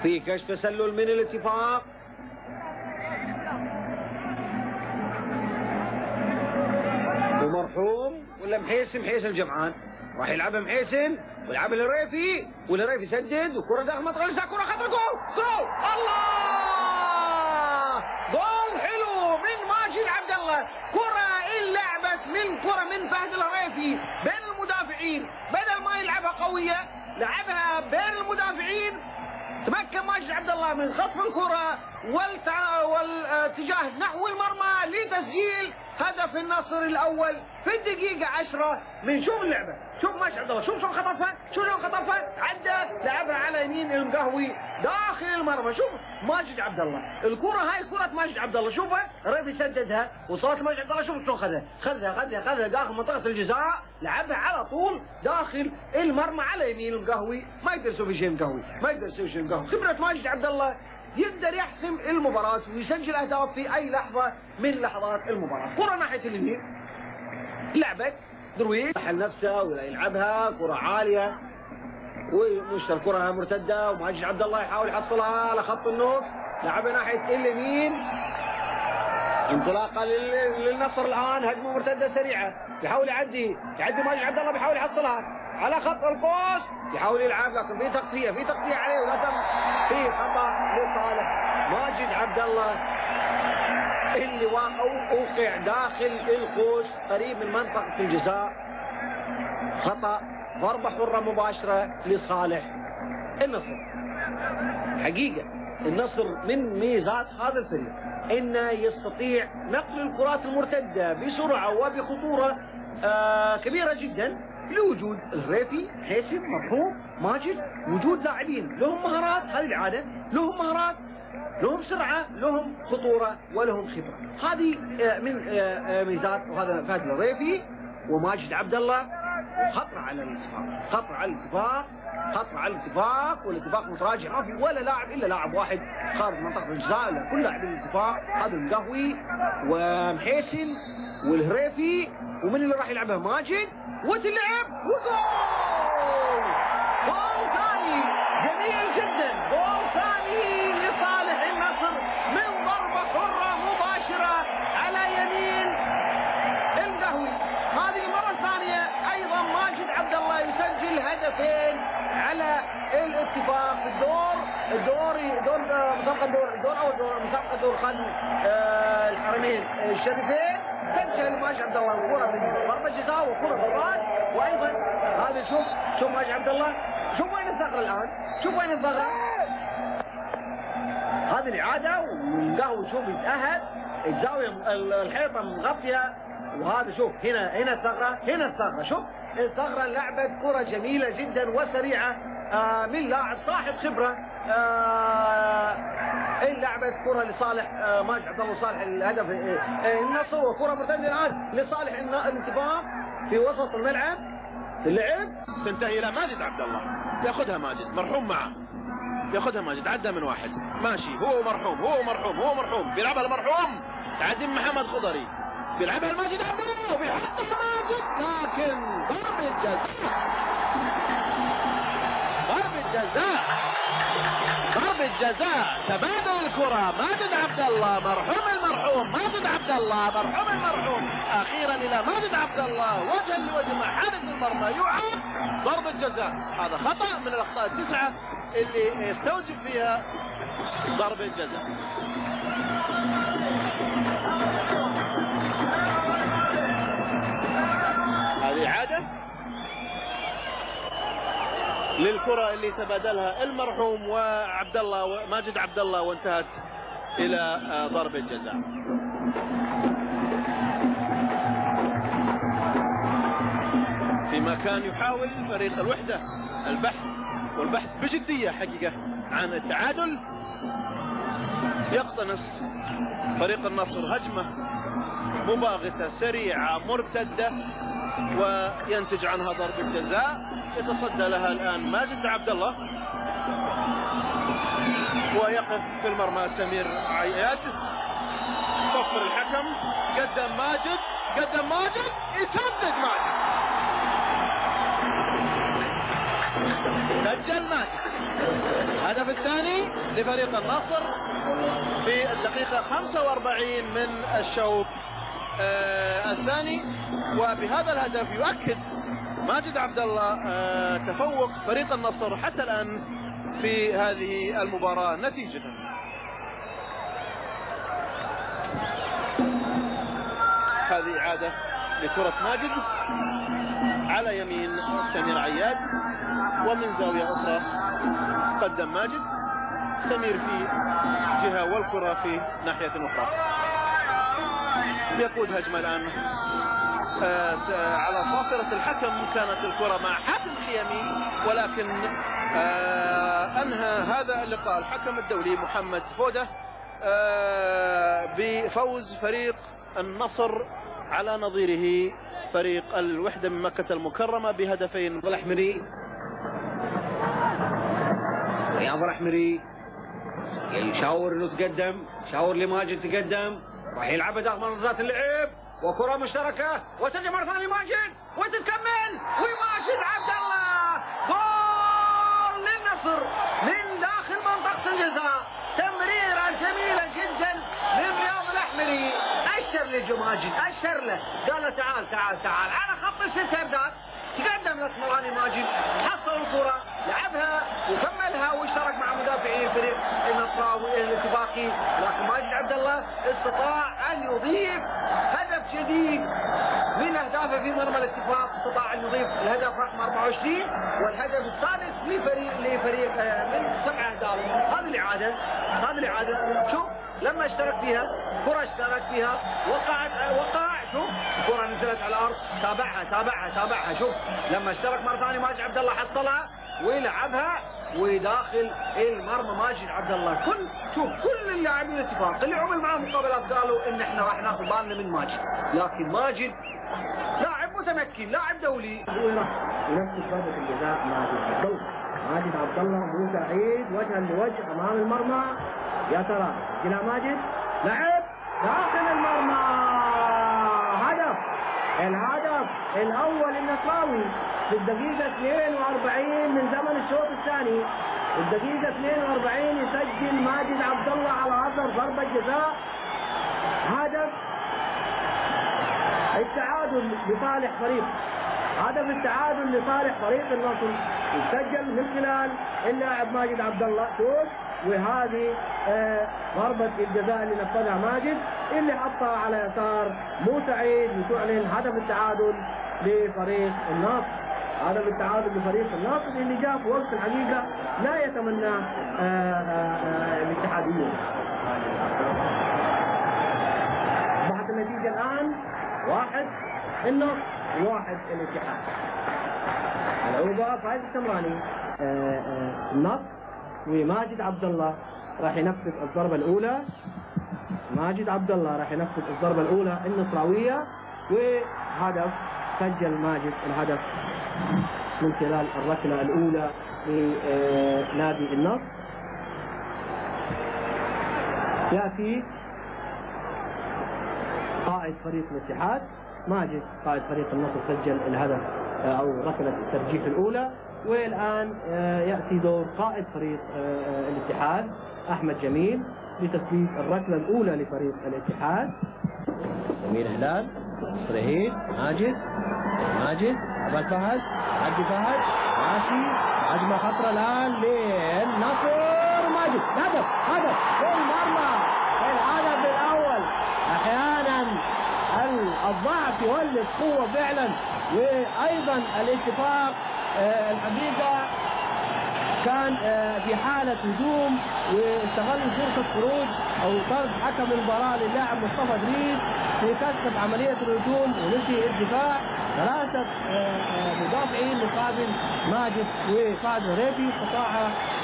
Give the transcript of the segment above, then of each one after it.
في كشف تسلل من الاتفاق. ومرحوم ولا محيسن؟ محيسن الجمعان راح يلعبها محيسن ويلعبها الهريفي، والهريفي يسدد وكره داخل منطقه الجزاء، كره خطر، جول جول الله! جول حلو من ماجد عبد الله. كره لعبت من فهد الهريفي بين المدافعين، بدل ما يلعبها قويه لعبها بين المدافعين. تمكن ماجد عبد الله من خطف الكره والاتجاه نحو المرمى لتسجيل هدف النصر الاول في الدقيقه 10 من شوف اللعبه. شوف ماجد عبد الله، شوف شلون خطفها، عدى لعبها على يمين المقهوي داخل المرمى. شوف ماجد عبد الله، الكره هاي كره ماجد عبد الله، شوفها الريفي سددها وصلت ماجد عبد الله. شوف شلون خذها داخل منطقه الجزاء، لعبها على طول داخل المرمى على يمين المقهوي. ما يقدر يسوي شيء المقهوي، خبره ماجد عبد الله يقدر يحسم المباراة ويسجل أهداف في أي لحظة من لحظات المباراة. كرة ناحية اليمين لعبت درويش حل نفسه ولا يلعبها كرة عالية، ومش الكرة مرتدة وماجد عبد الله يحاول يحصلها على خط النص، لعبها ناحية اليمين، انطلاقة للنصر الآن، هجمة مرتدة سريعة، يحاول يعدي ماجد عبد الله، بيحاول يحصلها على خط القوس، يحاول يلعب لكن في تغطية عليه وتم في خطأ لصالح ماجد عبد الله اللي وقع داخل القوس قريب من منطقة الجزاء. خطأ، ضربة حرة مباشرة لصالح النصر. حقيقة النصر من ميزات هذا الفريق انه يستطيع نقل الكرات المرتدة بسرعة وبخطورة كبيرة جدا لوجود الريفي، حيسن، مرحوم، ماجد، وجود لاعبين لهم مهارات، هذه العادة، لهم مهارات، لهم سرعة، لهم خطورة ولهم خبرة. هذه من ميزات، وهذا فهد الريفي وماجد عبد الله. خطر على الاتفاق، والاتفاق متراجع، ما في ولا لاعب الا لاعب واحد خارج منطقة الجزاء، كل لاعبين الاتفاق. هذا المقهوي ومحيسن والهريفي، ومن اللي راح يلعبها ماجد، وتلعب وجول! جول ثاني جميل جدا، جول ثاني لصالح النصر من ضربة حرة مباشرة على يمين المقهوي. هذه المرة الثانية أيضا ماجد عبد الله يسجل هدفين على الاتفاق. دور خان الحرمين الشريفين، سجل ماجد عبد الله كرة من ضربة جزاء وكرة بالراس. وايضا هذا شوف ماجد عبد الله، شوف وين الثغرة الان، هذه الإعادة، والقهوي شوف يتأهل، الزاوية الحيطة مغطية، وهذا شوف هنا الثغرة، شوف الثغرة. لعبت كرة جميلة جدا وسريعة من لاعب صاحب خبرة، لعبت كرة لصالح ماجد عبد الله، صالح الهدف النصر، وكرة مرتدة الآن لصالح الاتفاق في وسط الملعب. اللعب تنتهي إلى ماجد عبد الله، ياخذها ماجد، مرحوم معه، ياخذها ماجد، عدى من واحد، ماشي، هو مرحوم بيلعبها المرحوم، تعدي من محمد خضري، بيلعبها الماجد عبد الله وبيحطها ماجد، لكن ضربة جزاء، تبادل الكرة، ماجد عبد الله، مرحوم ماجد عبد الله، مرحوم أخيرا إلى ماجد عبد الله، وجها لوجه مع حارس المرمى، يعاد ضربة جزاء. هذا خطأ من الأخطاء التسعة اللي يستوجب فيها ضربة جزاء. هذه إعادة للكرة اللي تبادلها المرحوم وعبد الله ماجد عبد الله، وانتهت إلى ضربة جزاء. فيما كان يحاول فريق الوحدة البحث بجدية حقيقة عن التعادل، يقتنص فريق النصر هجمة مباغتة سريعة مرتدة وينتج عنها ضربة جزاء، يتصدى لها الآن ماجد عبد الله، ويقف في المرمى سمير عياد. صفر الحكم، قدم ماجد، يسدد ماجد، سجل ماجد. الهدف الثاني لفريق النصر في الدقيقة 45 من الشوط الثاني، وبهذا الهدف يؤكد ماجد عبد الله تفوق فريق النصر حتى الآن في هذه المباراة نتيجة. هذه إعادة لكرة ماجد على يمين سمير عياد، ومن زاوية أخرى قدم ماجد، سمير في جهة والكرة في ناحية أخرى. يقود هجمة الآن على صافرة الحكم. كانت الكرة مع حاتم خيامي، ولكن أنهى هذا اللقاء الحكم الدولي محمد فودة بفوز فريق النصر على نظيره فريق الوحدة من مكة المكرمة بهدفين. الأحمري، رياض الأحمري يشاور انه تقدم، شاور لماجد تقدم، راح يلعبها داخل منظات اللعب، وكرة مشتركة وترجع مرة ثانية لماجد وتتكمل، وماجد عبد الله جول للنصر من داخل منطقة الجزاء. تمريرة جميلة جدا من رياض الأحمري، أشر لجماجد، أشر له، قال له تعال تعال تعال على خط الستة ابدأ. تقدم الاسمراني ماجد، حصل الكرة، لعبها وكملها واشترك مع مدافعي الفريق النصراوي الاتفاقي، لكن ماجد عبد الله استطاع ان يضيف هدف جديد من اهدافه في مرمى الاتفاق. استطاع ان يضيف الهدف رقم 24 والهدف السادس لفريق من 7 اهداف. هذه الاعاده شوف لما اشترك فيها كرة، اشترك فيها وقع شوف كرة نزلت على الارض، تابعها شوف لما اشترك مرة ثانية ماجد عبد الله حصلها ويلعبها وداخل المرمى ماجد عبد الله. كل اللاعبين الاتفاق اللي عمل معاه مقابلات قالوا ان احنا راح ناخذ بالنا من ماجد، لكن ماجد لاعب متمكن، لاعب دولي. ينفذ ضربة الجزاء ماجد عبد الله مو سعيد وجها لوجه امام المرمى. يا ترى جلا ماجد لعب داخل المرمى، الهدف الاول النصراوي في الدقيقة 42 من زمن الشوط الثاني. الدقيقة 42 يسجل ماجد عبد الله على اثر ضربة جزاء، هدف التعادل لصالح فريق النصر، يسجل من خلال اللاعب ماجد عبد الله. شوف وهذه ضربة الجزاء اللي نفذها ماجد اللي حطها على يسار مو سعيد وتعلن هدف التعادل لفريق النصر اللي جاء في وقت الحقيقة لا يتمناه الاتحاديين. بعد النتيجة الآن 1 النصر 1 الاتحاد. العوبة فايز السمراني. النصر وماجد عبد الله راح ينفذ الضربة الأولى. النصراوية، وهدف سجل ماجد الهدف من خلال الركلة الأولى لنادي النصر. يأتي قائد فريق الاتحاد ماجد، قائد فريق النصر سجل الهدف أو ركلة الترجيح الأولى، والآن يأتي دور قائد فريق الاتحاد أحمد جميل لتسديد الركلة الأولى لفريق الاتحاد. سمير هلال، سرهيد، ماجد أبو الفهد، عبد فهد ماشي، هجمة خطرة الآن للنصر. ماجد هدف جول مرمى، الهدف الأول. أحيانا الضعف يولد قوة فعلا، وأيضا الاتفاق الحقيقة كان في حالة هجوم واستغل فرصة خروج أو طرد حكم المباراة للاعب مصطفى إدريس في كسب عملية الهجوم ونسي الدفاع. 3 مدافعين مقابل ماجد وفهد هريبي، استطاع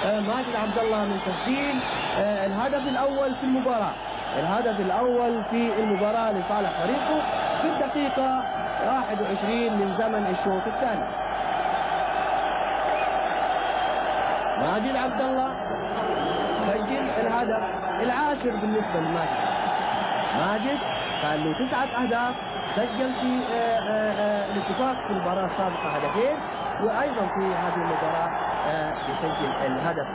ماجد عبد الله من تسجيل الهدف الأول في المباراة لصالح فريقه في الدقيقة 21 من زمن الشوط الثاني. ماجد عبد الله سجل الهدف العاشر بالنسبة لماجد. ماجد كان له 9 أهداف، سجل في الاتفاق في المباراة السابقة هدفين، وأيضا في هذه المباراة يسجل الهدف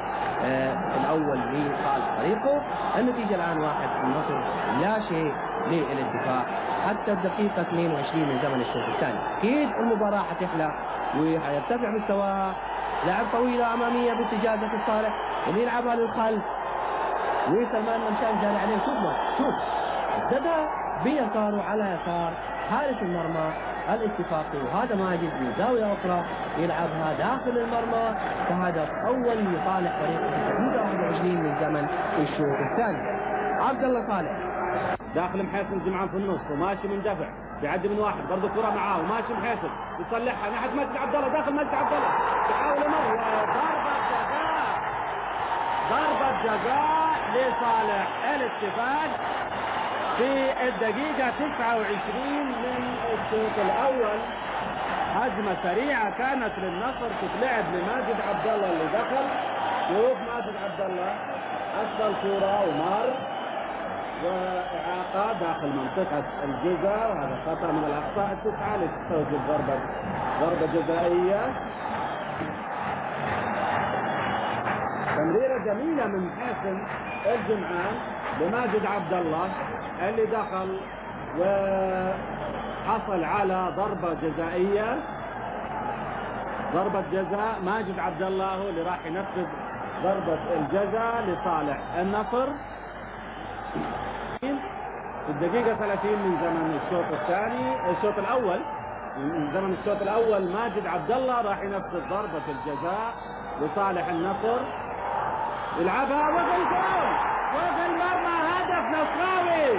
الأول لصالح فريقه. النتيجة الآن 1 النصر لا شيء للدفاع حتى الدقيقة 22 من زمن الشوط الثاني. أكيد المباراة حتحلى وحيرتفع مستواها. لعب طويلة أمامية باتجاه زكي صالح اللي يلعبها للخلف وسلمان مشان جاري عليه. شوف سددها بيساره على يسار حارس المرمى الاتفاقي، وهذا ماجد من زاوية أخرى يلعبها داخل المرمى كهدف أول لصالح فريقه في الدقيقة 21 من زمن الشوط الثاني. عبد الله صالح داخل محيسن جمعان في النص وماشي مندفع بيعدي من واحد برضه كرة معاه وماشي محيسن يصلحها ناحية مجد عبد الله داخل مجد عبد الله يحاول يمر ضربة جزاء لصالح الاتفاق في الدقيقة 29 من الشوط الأول. هجمة سريعة كانت للنصر تتلعب لماجد عبد الله اللي دخل. شوف ماجد عبد الله أصل الكرة ومر وإعاقة داخل منطقة الجزاء، وهذا خطأ من الأخطاء التسعة لتستوجب ضربة جزائية. تمريرة جميلة من حسن الجمعان لماجد عبد الله اللي دخل وحصل على ضربة جزائية، ضربة جزاء. ماجد عبد الله هو اللي راح ينفذ ضربة الجزاء لصالح النصر في الدقيقة 30 من زمن الشوط الأول. من زمن الشوط الأول ماجد عبد الله راح ينفذ ضربة الجزاء لصالح النصر. يلعبها وفي المرمى هدف نصراوي.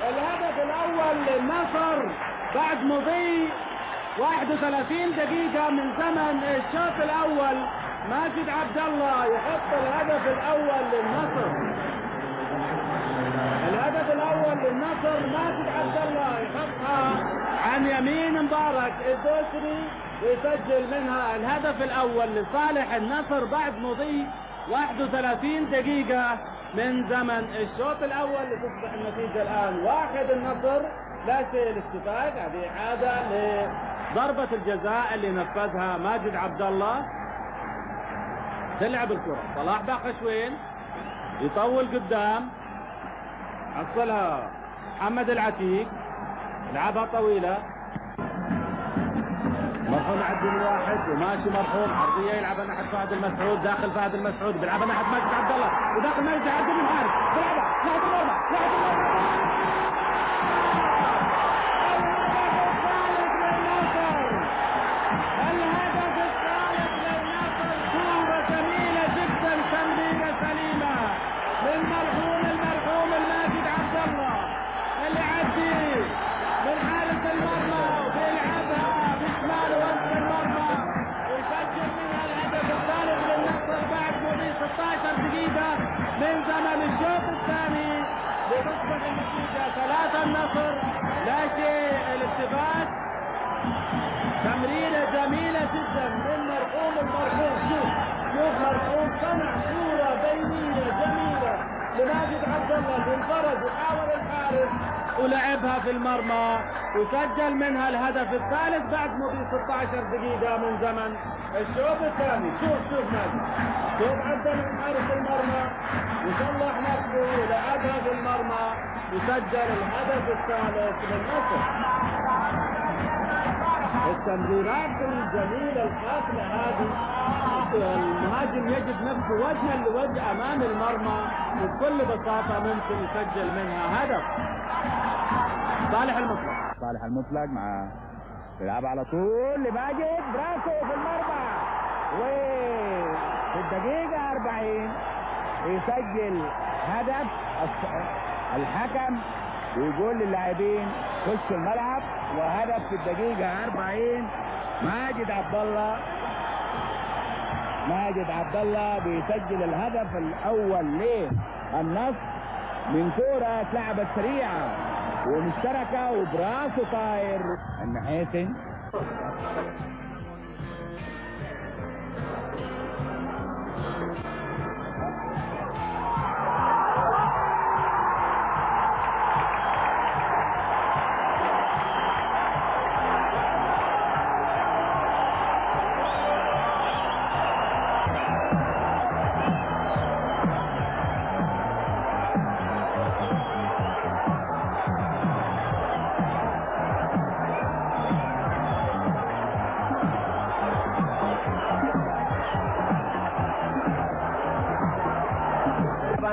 الهدف الأول للنصر بعد مضي 31 دقيقة من زمن الشوط الأول. ماجد عبد الله يحط الهدف الأول للنصر. الهدف الأول للنصر ماجد عبد الله يحطها عن يمين مبارك الدوسري ويسجل منها الهدف الأول لصالح النصر بعد مضي 31 دقيقة من زمن الشوط الأول. لتصبح النتيجة الآن 1 النصر لا شيء الاتفاق. هذه إعادة لضربة الجزاء اللي نفذها ماجد عبد الله. تلعب الكرة صلاح باقشوين يطول قدام، حصلها محمد العتيق لعبها طويلة، مرحوم عدي من واحد وماشي مرحوم عرضية يلعبها ناحية فهد المسعود، داخل فهد المسعود بيلعبها ناحية ماجد عبد الله وداخل ماجد عبد الله حارس بيلعبها ناحية المرمى الهدف الثالث للنصر. كورة جميلة جدا، تمريرة سليمة من المرحوم الماجد عبد الله اللي عدي من حارس المرمى وبيلعبها بشمال وسط المرمى ويسجل منها الهدف الثالث للنصر بعد مضي 16 دقيقة من زمن الشوط الثاني. لتصبح النتيجة 3 النصر لا شيء الاتفاق. تمريرة جميلة جدا من المرحوم. شوف مرحوم صنع كورة بينية جميلة لماجد عبد الله انفرد وحاول الحارس ولعبها في المرمى وسجل منها الهدف الثالث بعد مضي 16 دقيقة من زمن الشوط الثاني. شوف ماجد، شوف عدل من حارس المرمى وصلح نفسه ولعبها في المرمى وسجل الهدف الثالث للنصر. التمريرات الجميلة القاتلة هذه المهاجم يجد نفسه وجها لوجه امام المرمى وبكل بساطة ممكن يسجل منها هدف. صالح المطلق مع يلعب على طول لماجد براسه في المرمى وفي الدقيقة 40 يسجل هدف. الحكم ويقول للاعبين خشوا الملعب، وهدف في الدقيقة 40 ماجد عبد الله بيسجل الهدف الأول للنصر من كورة اتلعبت سريعة ومشتركة وبراسه طاير النحيسن.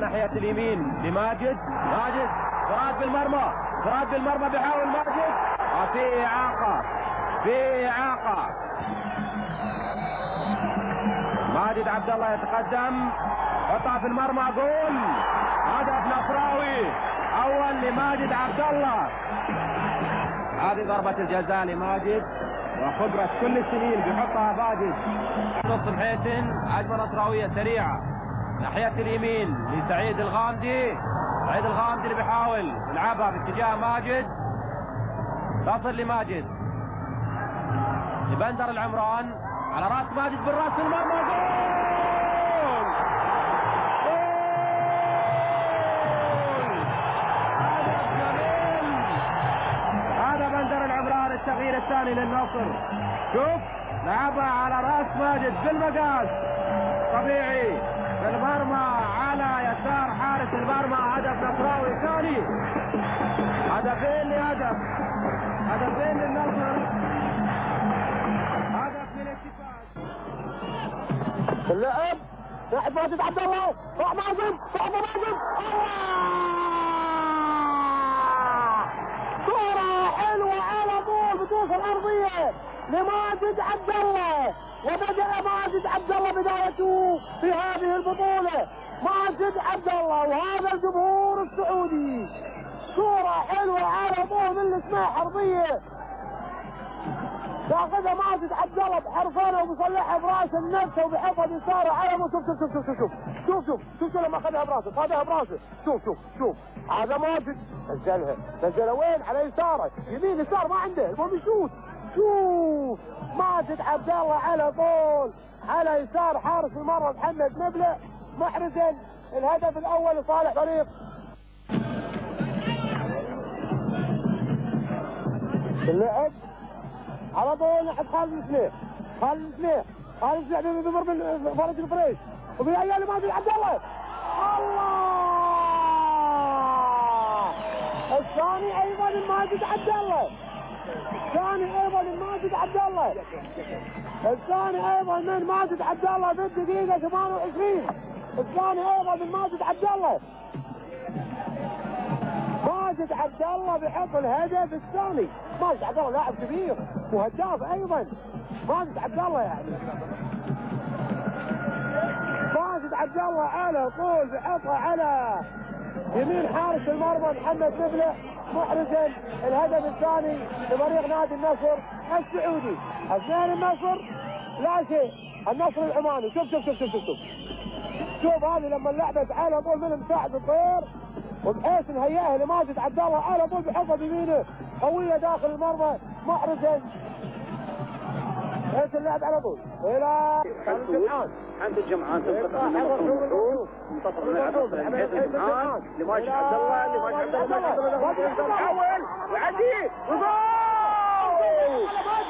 ناحية اليمين لماجد. ماجد فراد بالمرمى، فراد بالمرمى بيحاول ماجد، وفي إعاقة، في إعاقة. ماجد عبد الله يتقدم، حطها في المرمى، جول. هدف نصراوي أول لماجد عبد الله. هذه ضربة الجزاء لماجد، وخبرة كل السنين بيحطها ماجد. نص محيتن، هجمة نصراوية سريعة ناحية اليمين لسعيد الغامدي. سعيد الغامدي اللي بيحاول يلعبها باتجاه ماجد، تصل لماجد لبندر العمران، على راس ماجد بالراس المرمى، جول. هدف جميل. هذا بندر العمران التغيير الثاني للنصر. شوف لعبها على راس ماجد بالمقاس طبيعي في المرمى على يسار حارس المرمى. هدف نصراوي ثاني، هدفين لهدف، هدفين للنصر، هدف للاتفاق. اللعب ناحية ماجد عبد الله، صعب ماجد، صعب ماجد، كرة حلوة على طول بتوصل الأرضية لماجد عبد الله، وبدأ ماجد عبد الله بدايته في هذه البطولة. ماجد عبد الله وهذا الجمهور السعودي، كرة حلوة على طول من اللي اسمها حربية، تاخذها ماجد عبد الله بحرفانه وبيصلحها براسه بنفسه وبيحطها بيساره على شوف شوف شوف شوف شوف شوف شوف شوف لما اخذها براسه، خذها براسه، شوف شوف شوف هذا ماجد نزلها، نزلها وين؟ على يساره، يمين يسار ما عنده، المهم يشوت. شوف ماجد عبد الله على طول على يسار حارس المرمى محمد نبله محرزا الهدف الاول لصالح فريق. اللعب على طول ناحية خالد السميح، خالد السميح، خالد السميح بيمر من فرج الفريش وبيهيأ لماجد عبد الله. الله! الثاني ايضا لماجد عبد الله، الثاني ايضا لماجد عبد الله، الثاني ايضا من ماجد عبد الله في الدقيقة 28، الثاني ايضا من ماجد عبد الله. ماجد عبد الله بيحط الهدف الثاني. ماجد عبد الله لاعب كبير وهداف ايضا، ماجد عبد الله يعني ماجد عبد الله على طول بيحطها على يمين حارس المرمى محمد نبله محرزا الهدف الثاني لفريق نادي النصر السعودي. اثنين النصر لا شيء، النصر العماني. شوف شوف شوف شوف شوف شوف هذه لما لعبت على طول من مساعد الطير وبحيث نهيئها لماجد عبد الله على طول بحطها بيمينه قويه داخل المرمى محرزا. بحيث اللعب على طول الى الجمعان، حمد الجمعان تنقطع من المرحوم، منتصف الملعب حمد الجمعان لماجد عبد الله، لماجد عبد الله حاول وعدي وجول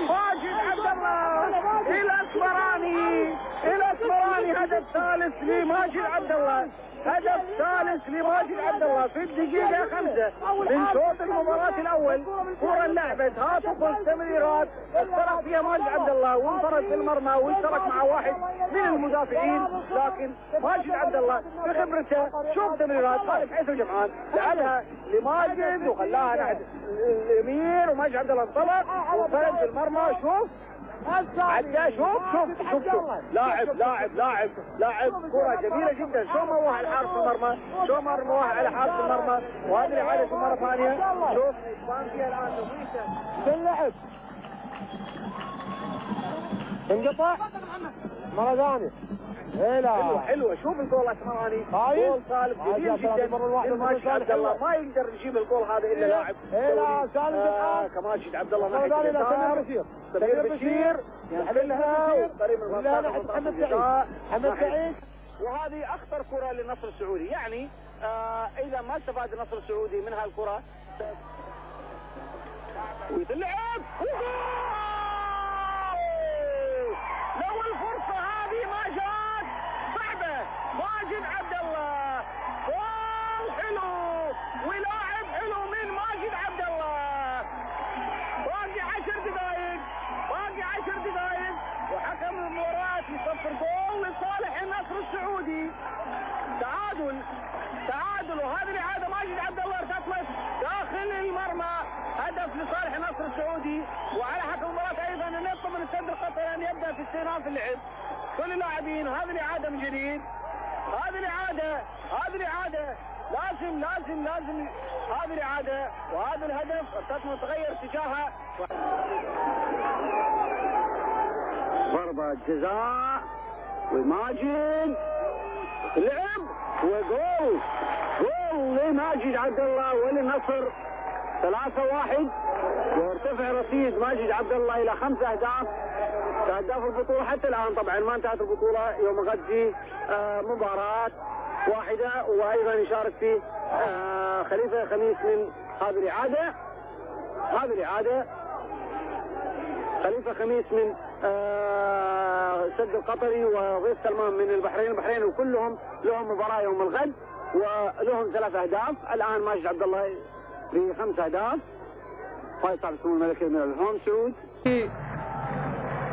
ماجد عبد الله الى اسمراني، الى اسمراني. هدف ثالث لماجد عبد الله، هدف ثالث لماجد عبد الله في الدقيقة 5 من شوط المباراة الأول. كرة لعبت هات وخذ تمريرات، اشترك فيها ماجد عبد الله وانفرد في المرمى واشترك مع واحد من المدافعين، لكن ماجد عبد الله بخبرته شوف تمريرات هذه بحيث الجمعان لعبها لماجد وخلاها ناحية اليمين، وماجد عبد الله انطلق وانفرد في المرمى. شوف عدى، شوف شوف شوف شوف لاعب لاعب لاعب لاعب كرة جميلة جدا. شو مروها على حارس المرمى، شو مروها على حارس المرمى، وهذه الإعادة مرة ثانية. شوف كان فيها الآن تمويته باللعب انقطع مرة ثانية. حلوة حلوة. شوف الجول الثاني، جول سالم جميل جدا لماجد عبد الله، ما يقدر يجيب الجول هذا إلا لاعب كماجد عبد الله. ناحية اليسار سمير بشير يحملها قريب من محمد سعيد. وهذه أخطر كرة للنصر السعودي، يعني إذا ما استفاد النصر السعودي من هالكرة ويتلعب لو الفرصة هذه ما جات صعبة. ماجد عبد الله جول حلو ولاعب حلو من ماجد عبد الله. باقي 10 دقائق، باقي 10 دقائق وحكم المباراة يصفر جول لصالح النصر السعودي. تعادل السعودي وعلى حكم المباراة ايضا ان يطلب من السد القطري ان يبدا في استئناف اللعب كل اللاعبين. هذه الاعاده من جديد، هذه الاعاده لازم هذه الاعاده، وهذا الهدف الرسم تغير اتجاهها. ضربه جزاء وماجد لعب وجول لماجد عبد الله وللنصر 3-1، ويرتفع رصيد ماجد عبد الله الى 5 اهداف كهداف البطوله حتى الان. طبعا ما انتهت البطوله، يوم غد في مباراه واحده، وايضا يشارك فيه خليفه خميس من هذه الاعاده خليفه خميس من السد القطري، وضيف سلمان من البحرين وكلهم لهم مباراه يوم الغد ولهم 3 اهداف. الان ماجد عبد الله ب 5 اهداف. فيصل سمو الملكي من الهوم سعود.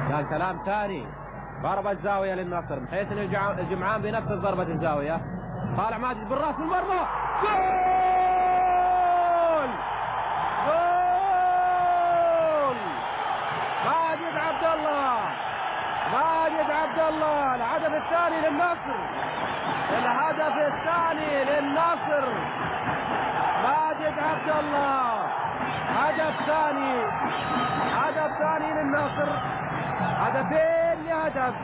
كان كلام ثاني. ضربة زاوية للنصر من حيث الجمعان بنفس ضربة الزاوية. طالع ماجد بالراس من المرمى. جول! ماجد عبد الله الهدف الثاني للنصر. ماجد عبد الله هدف ثاني للنصر. هدفين لهدف.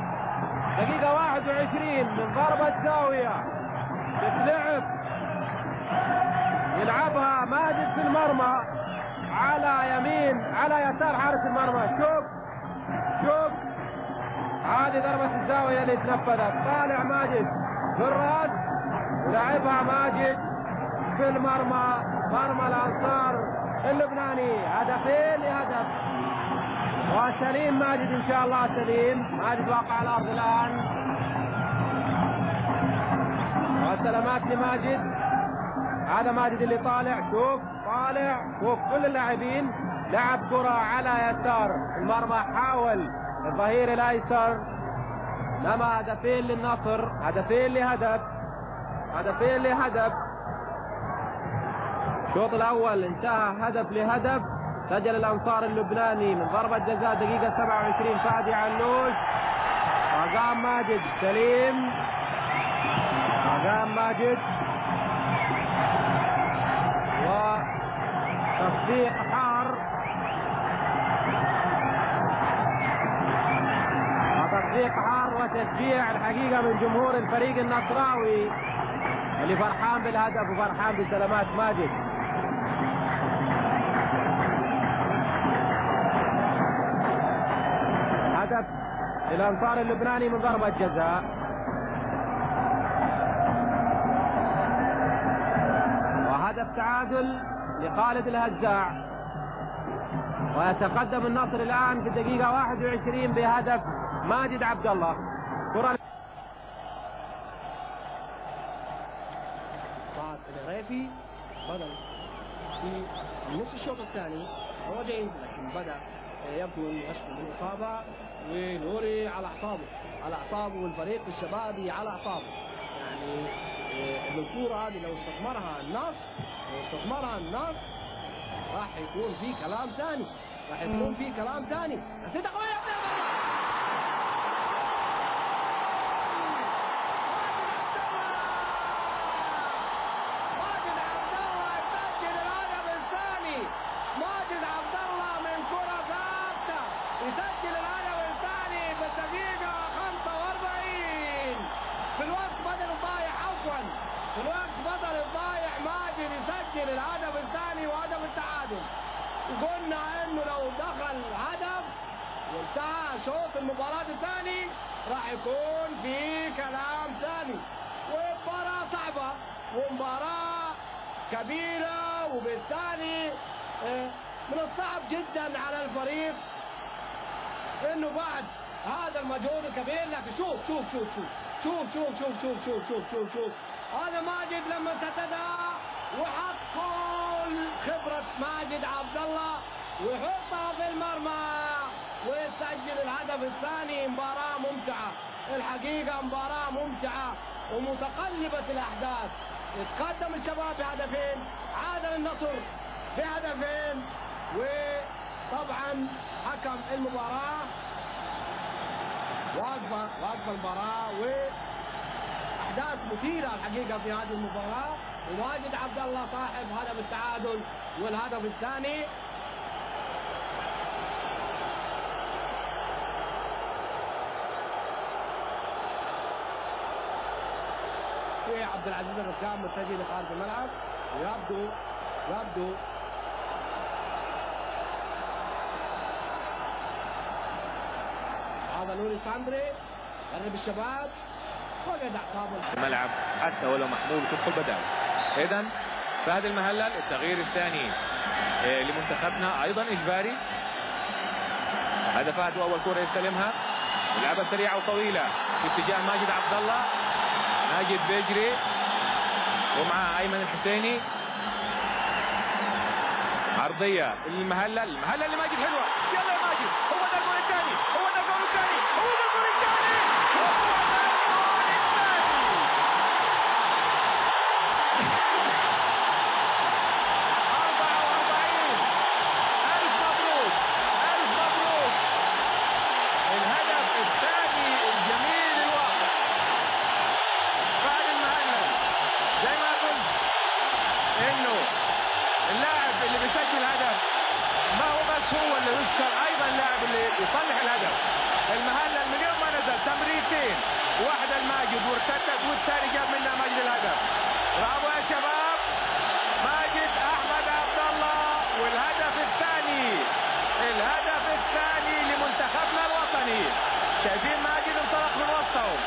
دقيقة 21 من ضربة زاوية تتلعب، يلعبها ماجد في المرمى على يسار حارس المرمى. شوف هذه ضربة الزاوية اللي تنفذت. طالع ماجد بالراس ولعبها ماجد في المرمى، مرمى الأنصار اللبناني. هدفين لهدف، وسليم ماجد ان شاء الله. سليم ماجد واقع على الارض الان، والسلامات لماجد. هذا ماجد اللي طالع. شوف كل اللاعبين. لعب كرة على يسار المرمى، حاول الظهير الايسر. لما هدفين للنصر، هدفين لهدف. الشوط الاول انتهى هدف لهدف. سجل الانصار اللبناني من ضربة جزاء دقيقة 27 فادي علوش. وقام ماجد سليم، وقام ماجد وتصفيق حار. وتشجيع الحقيقة من جمهور الفريق النصراوي اللي فرحان بالهدف وفرحان بسلامات ماجد. هدف الانصار اللبناني من ضربة جزاء. وهدف تعادل لخالد الهزاع، ويتقدم النصر الان في الدقيقة 21 بهدف ماجد عبد الله. كرة العريفي بدأ في نصف الشوط الثاني هو جيد، لكن بدأ يبدو انه يشكو من اصابه، ونوري على اعصابه والفريق الشبابي على اعصابه. يعني الكوره هذه لو استثمرها الناس راح يكون في كلام ثاني. يسجل الهدف الثاني في الدقيقة 45 في الوقت بدل الضايع ماجد يسجل الهدف الثاني وهدف التعادل. وقلنا انه لو دخل هدف وانتهى شوط المباراة الثاني راح يكون في كلام ثاني، ومباراة صعبة ومباراة كبيرة، وبالتالي من الصعب جدا على الفريق انه بعد هذا المجهود الكبير. لكن شوف هذا ماجد لما سددها وحط كل خبرة ماجد عبد الله ويحطها في المرمى ويسجل الهدف الثاني. مباراة ممتعة الحقيقة، مباراة ممتعة ومتقلبة الأحداث. يتقدم الشباب بهدفين، عادل النصر بهدفين، و طبعا حكم المباراة واقفة المباراة، وأحداث مثيرة الحقيقة في هذه المباراة، وماجد عبد الله صاحب هدف التعادل والهدف الثاني. عبد العزيز الركام متجه لخارج الملعب، ويبدو هذا نوري ساندري يدرب الشباب وقد اعصابه الملعب حتى ولو محمول تدخل بداله. اذا فهد المهلل التغيير الثاني لمنتخبنا ايضا اجباري. هذا فهد واول كره يستلمها، لعبه سريعه وطويله في اتجاه ماجد عبد الله. ماجد بيجري ومعه ايمن الحسيني، عرضيه للمهلل لماجد حلوه، يلا يا ماجد، هو ده الجول الثاني، هو ده الجول الثاني، هو ده الجول الثاني، هو ده الجول الثاني. 44 ألف مبروك، ألف مبروك. الهدف الثاني الجميل الواقع. فهد المهلل زي ما قلت انه اللاعب اللي بيسجل هدف ما هو بس هو اللي يذكر، ايضا اللاعب اللي يصلح الهدف. المهلل من يوم ما نزل تمريرتين، واحده الماجد وارتدت والثاني جاب منها ماجد الهدف. برافو يا شباب، ماجد احمد عبد الله، والهدف الثاني، الهدف الثاني لمنتخبنا الوطني. شايفين ماجد انطلق من وسطهم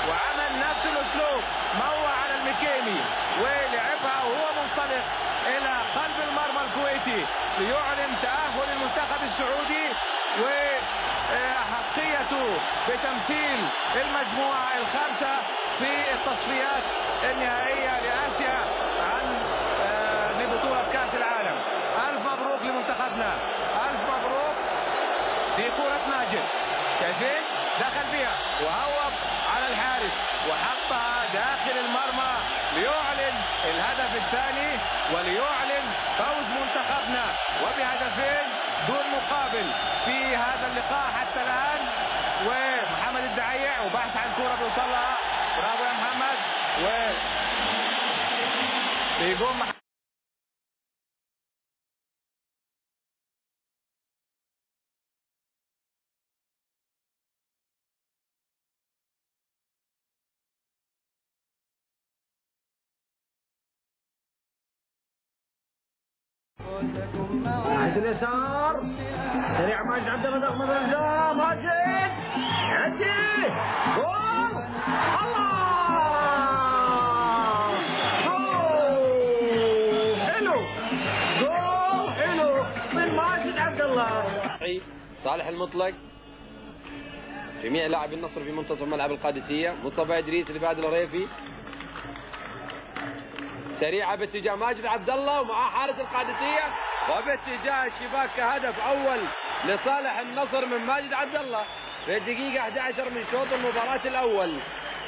وعمل نفس الاسلوب، موه على المكيمي ولعبها وهو منطلق الى قلب المرمى الكويتي ليعلن تأهل المنتخب السعودي وحقيته بتمثيل المجموعة الخامسة في التصفيات النهائية لآسيا لبطولة كأس العالم. ألف مبروك لمنتخبنا، ألف مبروك. في كرة ماجد، شايفين دخل بها وهوب على الحارس وحطها داخل المرمى ليعلن الهدف الثاني وليعلن فوز منتخبنا وبهدفين دون مقابل في هذا اللقاء حتى الآن. ومحمد الدعيع وبحث عن كرة بيوصلها، برافو يا محمد. وبيقوم ناحية اليسار سريع ماجد عبد الله ضغط ماجد يعدي جول، الله جول حلو، جول حلو من ماجد عبد الله. صالح المطلق، جميع لاعبي النصر في منتصف ملعب القادسية. مصطفى إدريس اللي بعد الريفي، سريعة باتجاه ماجد عبد الله ومعاه حارس القادسية وباتجاه الشباك كهدف أول لصالح النصر من ماجد عبد الله في الدقيقة 11 من شوط المباراة الأول.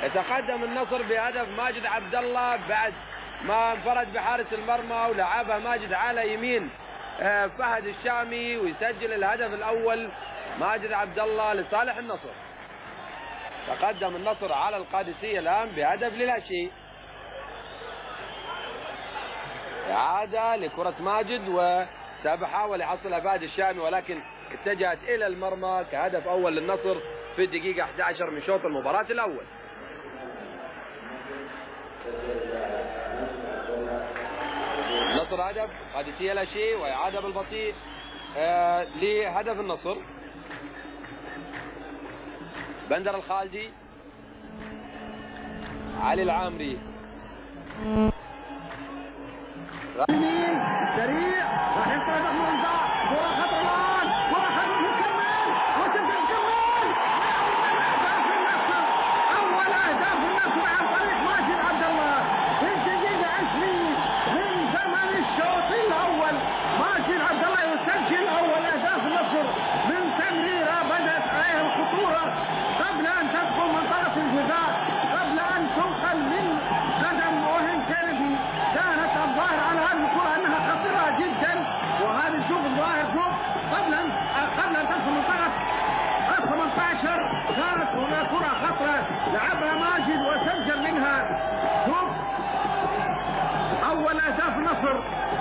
يتقدم النصر بهدف ماجد عبد الله بعد ما انفرد بحارس المرمى ولعبها ماجد على يمين فهد الشامي، ويسجل الهدف الأول ماجد عبد الله لصالح النصر. تقدم النصر على القادسية الآن بهدف للا شيء. إعادة لكرة ماجد وحاول يحصلها فهد الشامي ولكن اتجهت إلى المرمى كهدف أول للنصر في الدقيقة 11 من شوط المباراة الأول. النصر هدف، قادسية لا شيء، وإعادة بالبطيء لهدف النصر. بندر الخالدي، علي العامري، سريع راح ينطلق من انزاع، كرة خطر الآن، كرة خطر تكمل وتنزل كمل. أول أهداف النصر عن طريق ماجد عبد الله في الدقيقة 20 من زمن الشوط الأول. ماجد عبد الله يسجل أول أهداف النصر من تمريرة بدأت عليها الخطورة قبل أن تدخل منطقة الجزاء، قبل أن تنقل من قدم وهن كان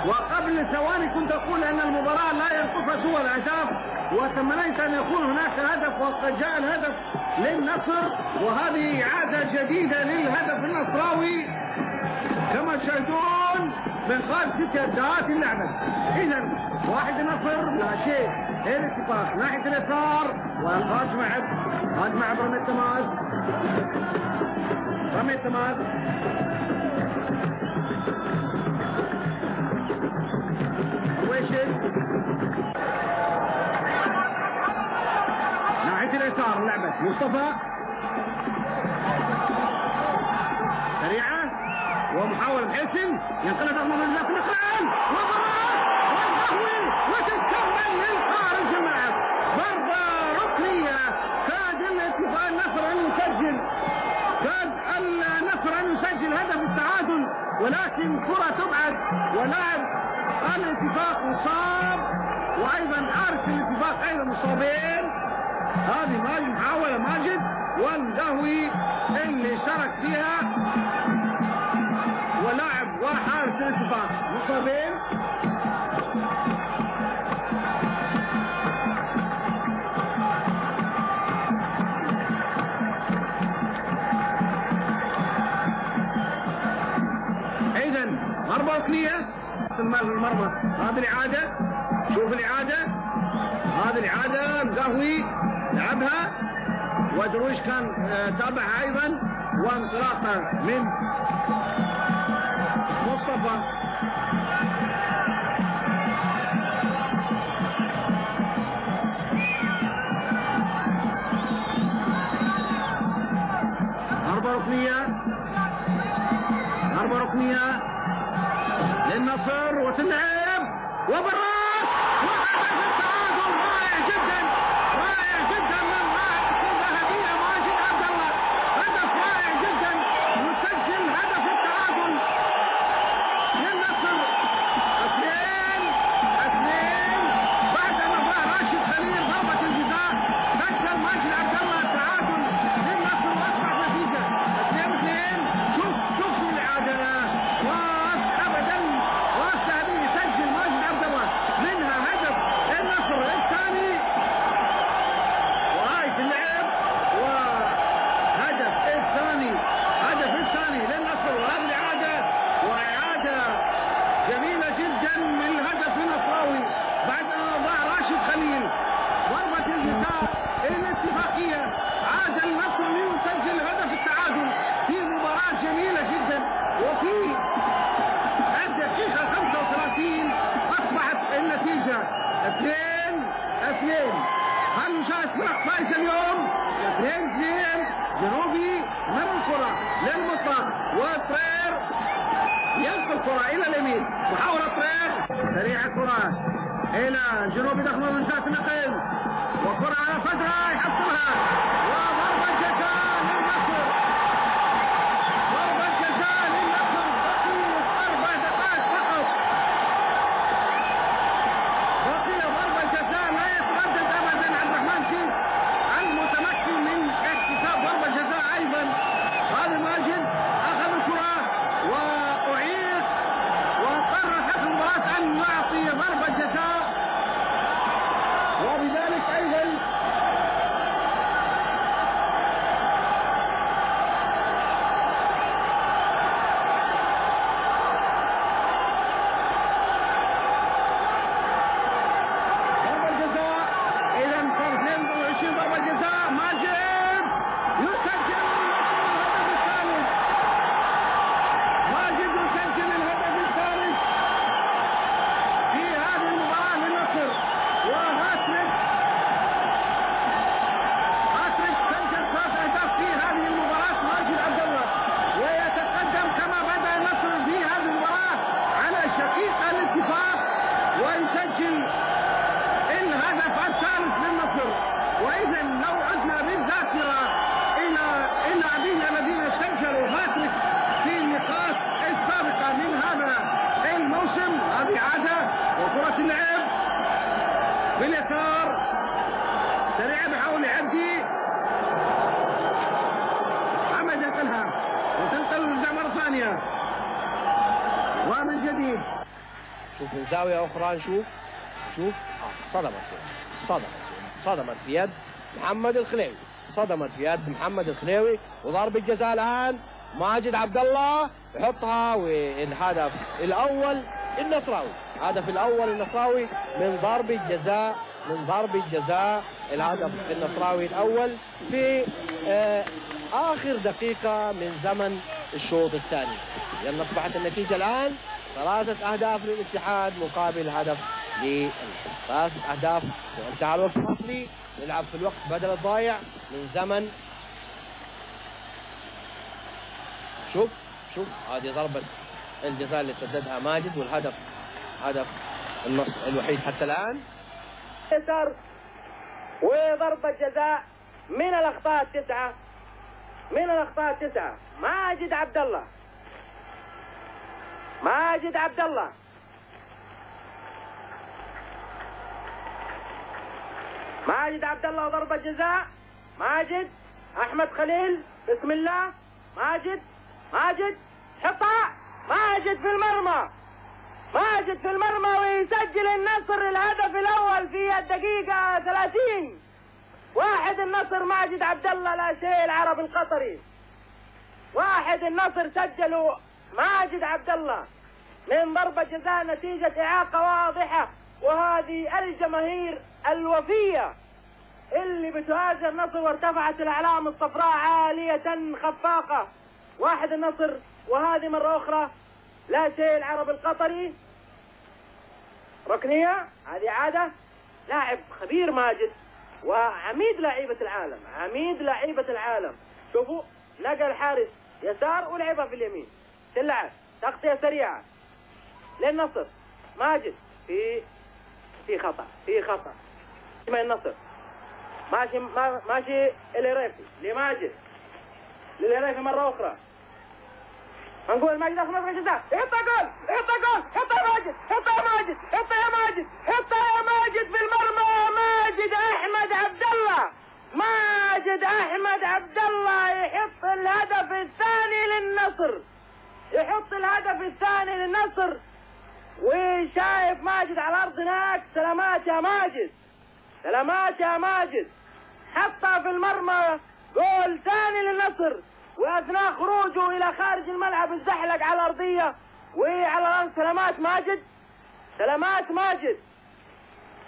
وقبل ثواني كنت أقول أن المباراة لا ينقصها سوى الأهداف، وتمنيت أن يكون هناك هدف، وقد جاء الهدف للنصر، وهذه إعادة جديدة للهدف النصراوي كما تشاهدون من قبل 6 دقائق اللعبة. إذا واحد النصر لا شيء، الاتفاق ناحية اليسار وقاج معب رمي التماس، رمي التماس ويشد ناحية اليسار لعبة مصطفى سريعة ومحاولة حسن ينقلها ضغط من الناس نخران وضرب والقهوي وتتكمل للخارج الملعب. ضربة ركنية كاد الاتفاق النصر أن يسجل، كاد النصر أن يسجل هدف التعادل، ولكن كرة تبعد ولاعب الاتفاق مصاب، وأيضا عارف الاتفاق أيضا مصابين. هذه ماجد محاولة ماجد والقهوي اللي شارك فيها ولاعب وحارس الاتفاق مصابين. إذا ضربة ركنية المرمى. هذه الإعادة، شوف الإعادة، هذه الإعادة القهوي لعبها ودرويش كان تابعها أيضا، وانطلاقة من مصطفى ضربة ركنية، ضربة ركنية للنصر وتلعب وبراك وهدف التعادل رائع جدا، رائع جدا من لاعب الذهبية ماجد عبد الله، هدف رائع جدا يسجل هدف التعادل للنصر. 2-2 بعد ما ضاع راشد خليل ضربة الجزاء سجل ماجد عبد الله التعادل للنصر واصبح نتيجة 2-2. شوف الإعادة راس أبدا، راس ذهبي يسجل ماجد عبد الله منها هدف النصر الثاني، وهاي في اللعب وهدف الثاني، هدف الثاني للنصر. وهذه الإعادة وإعادة جميلة جدا من الهدف النصراوي بعد أن ضاع راشد خليل ضربة الجزاء الاتفاقية. عاد النصر ليسجل هدف التعادل في مباراة جميلة جدا، وفي الدقيقة 35 أصبحت النتيجة 2-2. هل نشاهد فرق فائزة اليوم؟ 2-2. جنوبي من الكرة للمطلق وطرير يلقي الكرة إلى اليمين، محاولة طرير سريعة الكرة إلى جنوبي دخل منشاة النقل وكرة على صدرها يحصلها وضربة جزاء للنصر، ضربة جزاء للنصر. بقيت 4 دقائق فقط، بقي ضربة جزاء لا يتردد أبدا عبد الرحمن كيس المتمكن من اكتساب ضربة جزاء أيضا. هذا ماجد أخذ الكرة وأعيد وقرر حكم المباراة أن يعطي ضربة جزاء، وبذلك أيضا ضربة جزاء. إذا صار 22 ضربة جزاء. ماجد يسجل الهدف الثالث، ماجد يسجل الهدف الثالث في هذه المباراة للنصر، وهاتريك سجل 3 أهداف في هذه المباراة ماجد عبد الله، ويتقدم كما بدأ النصر في هذه المباراة على شقيق الاتفاق ويسجل الهدف الثالث للنصر. وإذا لو عدنا بالذاكرة إلى اللاعبين الذين سجلوا هاتريك في النقاط السابقة من هذا الموسم، هذه عادة وكرة اللعب باليسار سريعة بحاول يعدي محمد ينقلها وتنقل مرة ثانية ومن جديد شوف من زاوية أخرى نشوف صدمت في يد محمد الخليوي، صدمت في يد محمد الخليوي، وضرب الجزاء الآن ماجد عبد الله يحطها، والهدف الأول النصراوي، الهدف الأول النصراوي من ضرب الجزاء، الهدف النصراوي الأول في آخر دقيقة من زمن الشوط الثاني. لأن أصبحت النتيجة الآن 3 أهداف للاتحاد مقابل هدف للنصر، 3 أهداف، وانتهى الوقت الأصلي، نلعب في الوقت بدل الضايع من زمن. شوف هذه ضربة الجزاء اللي سددها ماجد، والهدف هدف النصر الوحيد حتى الآن. يسار وضربة جزاء من الأخطاء التسعة، ماجد عبد الله وضربة جزاء. ماجد أحمد خليل، بسم الله، ماجد حطها، ماجد في المرمى ويسجل النصر الهدف الأول في الدقيقة 30. 1 النصر، ماجد عبد الله لا شيء العرب القطري. 1 النصر سجلوا ماجد عبد الله من ضربة جزاء نتيجة إعاقة واضحة، وهذه الجماهير الوفية اللي بتهاجر النصر، وارتفعت الأعلام الصفراء عالية خفاقة. 1 النصر، وهذه مرة أخرى لا شيء العرب القطري. ركنية، هذه عادة، لاعب خبير ماجد وعميد لاعيبة العالم. شوفوا نقل الحارس يسار ولعبها في اليمين، تلعب تغطية سريعة للنصر. ماجد في خطأ اسمه النصر، ماشي الهريفي لماجد، للهريفي مرة أخرى. هنقول ماجد اخذ مرة جزاء، حطها جول، حطها يا ماجد في المرمى. ماجد احمد عبد الله يحط الهدف الثاني للنصر، وشايف ماجد على الارض هناك. سلامات يا ماجد، حطها في المرمى، جول ثاني للنصر، واثناء خروجه الى خارج الملعب الزحلق على الارضيه وعلى الارض. سلامات ماجد.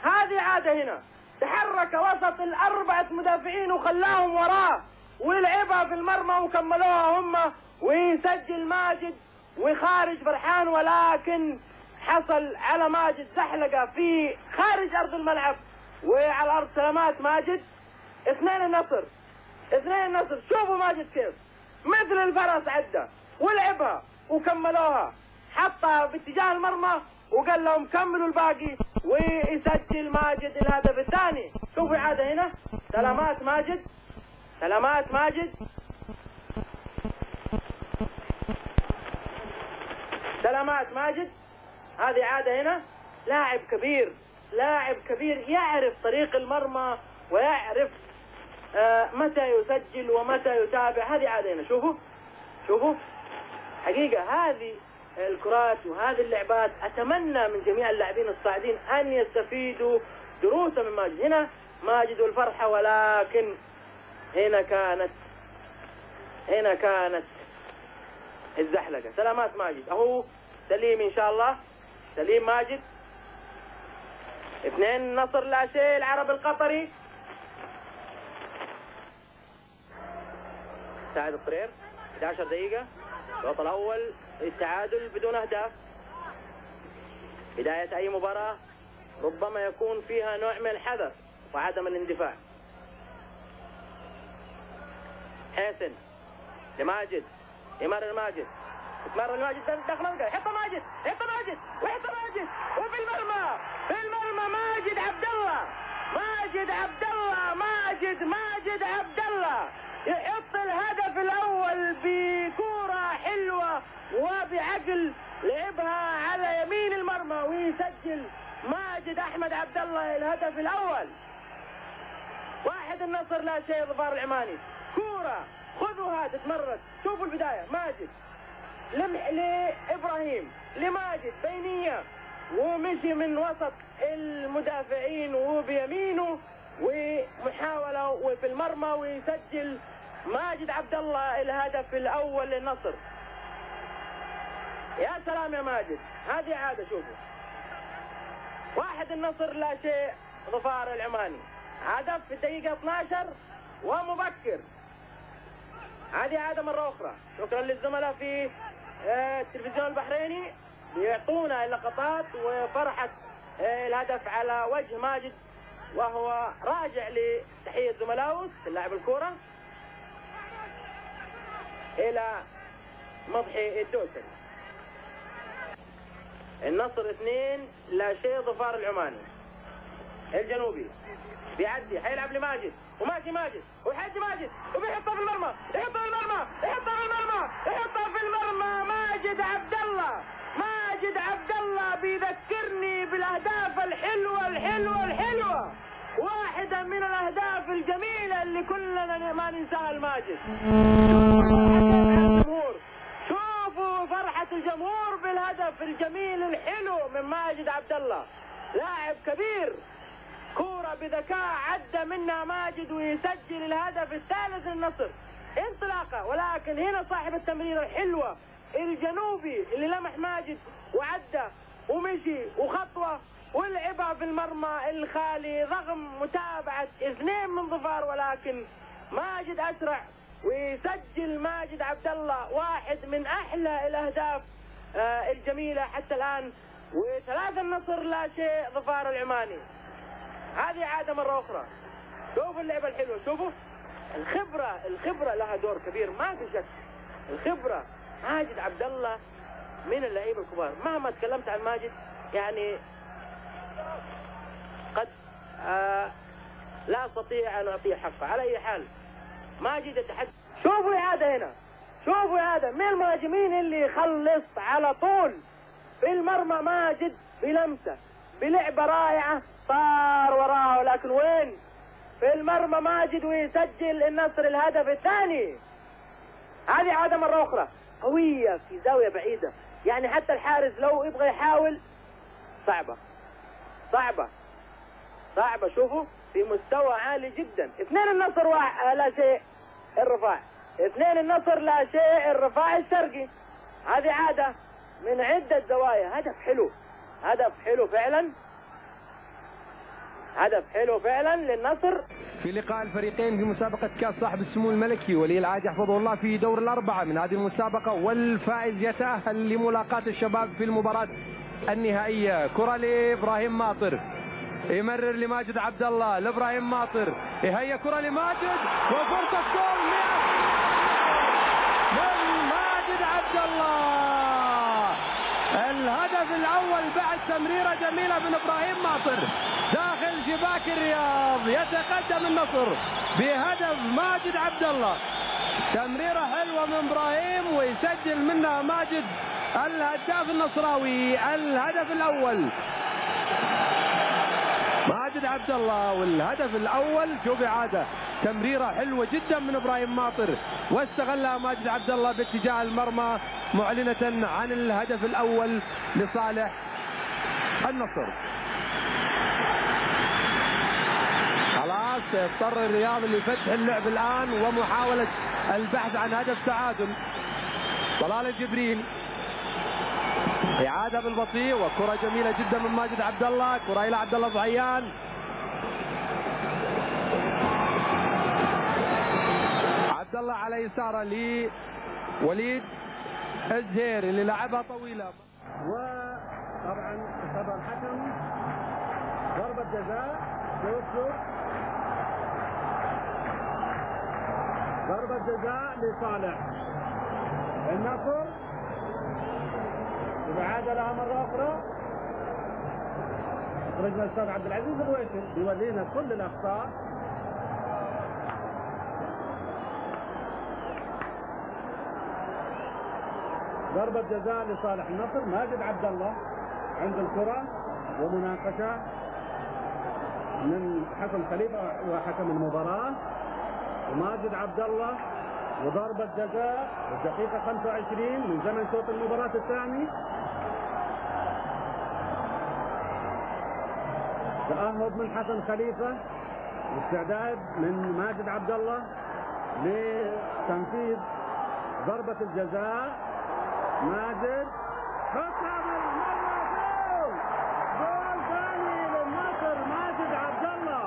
هذه عاده هنا، تحرك وسط 4 مدافعين وخلاهم وراه ولعبها في المرمى وكملوها هم، ويسجل ماجد وخارج فرحان، ولكن حصل على ماجد زحلقه في خارج ارض الملعب وعلى الارض. سلامات ماجد. 2 النصر. شوفوا ماجد كيف مثل الفرس عدى ولعبها وكملوها، حطها باتجاه المرمى وقال لهم كملوا الباقي، ويسجل ماجد الهدف الثاني. شوفوا عادة هنا، سلامات ماجد. هذه عادة هنا، لاعب كبير يعرف طريق المرمى ويعرف متى يسجل ومتى يتابع. هذه عادة هنا. شوفوا حقيقة هذه الكرات وهذه اللعبات أتمنى من جميع اللاعبين الصاعدين أن يستفيدوا دروسا من ماجد. هنا ماجد والفرحة، ولكن هنا كانت الزحلقة. سلامات ماجد، أهو سليم إن شاء الله، سليم ماجد. 2 نصر لا شيء العرب القطري. سعد الطرير، 11 دقيقة، الشوط الأول التعادل بدون أهداف. بداية أي مباراة ربما يكون فيها نوع من الحذر وعدم الاندفاع. حسن لماجد، يمرر ماجد داخل القلب، حط ماجد وفي المرمى ماجد عبد الله يحط الهدف الأول بكرة حلوة وبعقل، لعبها على يمين المرمى ويسجل ماجد أحمد عبد الله الهدف الأول. 1 النصر لا شيء. ظفار العماني، كورة خذوا هذا، تمرد. شوفوا البداية، ماجد لإبراهيم، لماجد، بينية ومشي من وسط المدافعين وبيمينه ومحاولة وفي المرمى ويسجل ماجد عبد الله الهدف الأول للنصر. يا سلام يا ماجد، هذه عادة. شوفوا 1 النصر لا شيء ظفار العماني، هدف في الدقيقة 12 ومبكر. هذه عادة مرة أخرى. شكرا للزملاء في التلفزيون البحريني بيعطونا اللقطات وفرحة الهدف على وجه ماجد وهو راجع لتحية زملائه اللاعب الكورة إلى مضحي الدوسري. النصر 2 لا شيء ظفار العماني. الجنوبي بيعدي حيلعب لماجد وماشي ماجد ويحدي ماجد وبيحطها في المرمى، يحطها في المرمى، يحطها في المرمى، يحطها في المرمى. ماجد عبد الله، ماجد عبد الله بيذكرني بالاهداف الحلوه الحلوه الحلوه. واحده من الاهداف الجميله اللي كلنا ما ننساها الماجد. شوفوا فرحه الجمهور بالهدف الجميل الحلو من ماجد عبد الله، لاعب كبير. كورة بذكاء عدى منها ماجد ويسجل الهدف الثالث للنصر. انطلاقة، ولكن هنا صاحب التمريرة الحلوة الجنوبي اللي لمح ماجد وعدى ومشي وخطوة ولعبها في المرمى الخالي رغم متابعة 2 من ظفار، ولكن ماجد أسرع ويسجل ماجد عبد الله واحد من أحلى الأهداف الجميلة حتى الآن. و3 النصر لا شيء ظفار العماني. هذه عادة مرة أخرى. شوفوا اللعبة الحلوة، شوفوا الخبرة لها دور كبير ما في شك. الخبرة، ماجد عبد الله من اللعيبة الكبار. مهما تكلمت عن ماجد يعني قد لا أستطيع أن أعطيه حقه. على أي حال ماجد يتحدث. شوفوا إعادة هنا، شوفوا إعادة من المهاجمين اللي يخلص على طول في المرمى. ماجد بلمسة بلعبة رائعة صار وراه، لكن وين في المرمى ماجد ويسجل النصر الهدف الثاني. هذه عادة مرة أخرى قوية في زاوية بعيدة، يعني حتى الحارس لو يبغى يحاول صعبة صعبة صعبة. شوفوا في مستوى عالي جدا. 2 النصر لا شيء الرفاع، 2 النصر لا شيء الرفاع الشرقي. هذه عادة من عدة زوايا. هدف حلو، هدف حلو فعلا، هدف حلو فعلا للنصر. في لقاء الفريقين في مسابقة كأس صاحب السمو الملكي ولي العهد يحفظه الله في دور الأربعة من هذه المسابقة، والفائز يتأهل لملاقاة الشباب في المباراة النهائية. كرة لإبراهيم ماطر، يمرر لماجد عبد الله، لإبراهيم ماطر، هي كرة لماجد وفرصة جول من ماجد عبد الله. الهدف الأول بعد تمريرة جميلة من إبراهيم ماطر داخل شباك الرياض. يتقدم النصر بهدف ماجد عبد الله. تمريرة حلوة من إبراهيم ويسجل منها ماجد الهداف النصراوي الهدف الأول. ماجد عبد الله والهدف الأول. شوف إعادة، تمريرة حلوة جدا من إبراهيم ماطر واستغلها ماجد عبد الله باتجاه المرمى معلنة عن الهدف الأول لصالح النصر. خلاص يضطر الرياض لفتح اللعب الآن ومحاولة البحث عن هدف تعادل. طلال الجبريل، إعادة بالبطيء وكرة جميلة جدا من ماجد عبد الله. كرة إلى عبد الله ضعيان، عبد الله على يساره لوليد الزهيري اللي لعبها طويلة. وطبعا اعتبر الحكم ضربة جزاء. شوف ضربة جزاء لصالح النصر. وإعادة لها مرة أخرى. رجل الأستاذ عبد العزيز الرويشي بيورينا كل الأخطاء. ضربة جزاء لصالح النصر. ماجد عبد الله عند الكرة ومناقشة من حكم خليفة وحكم المباراة وماجد عبد الله، وضربة جزاء الدقيقة 25 من زمن شوط المباراة الثاني. تأهب من حسن خليفة، واستعداد من ماجد عبد الله لتنفيذ ضربة الجزاء. ماجد حطها بالمرمى، جول ثاني للنصر. ماجد عبد الله،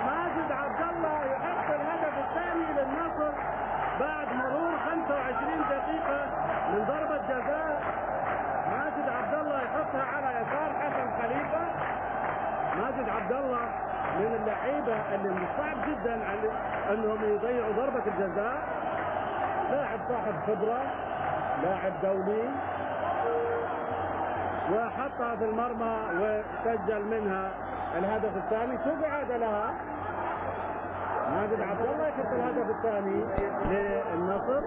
ماجد عبد الله يحط الهدف الثاني للنصر بعد مرور 25 دقيقة من ضربة جزاء. ماجد عبد الله يحطها على يسار حسن خليفة. ماجد عبد الله من اللعيبة اللي من الصعب جدا انهم يضيعوا ضربة الجزاء. لاعب صاحب خبرة، لاعب دولي، وحطها في المرمى وسجل منها الهدف الثاني. شوف إعادة لها. ماجد عبد الله يحط الهدف الثاني للنصر.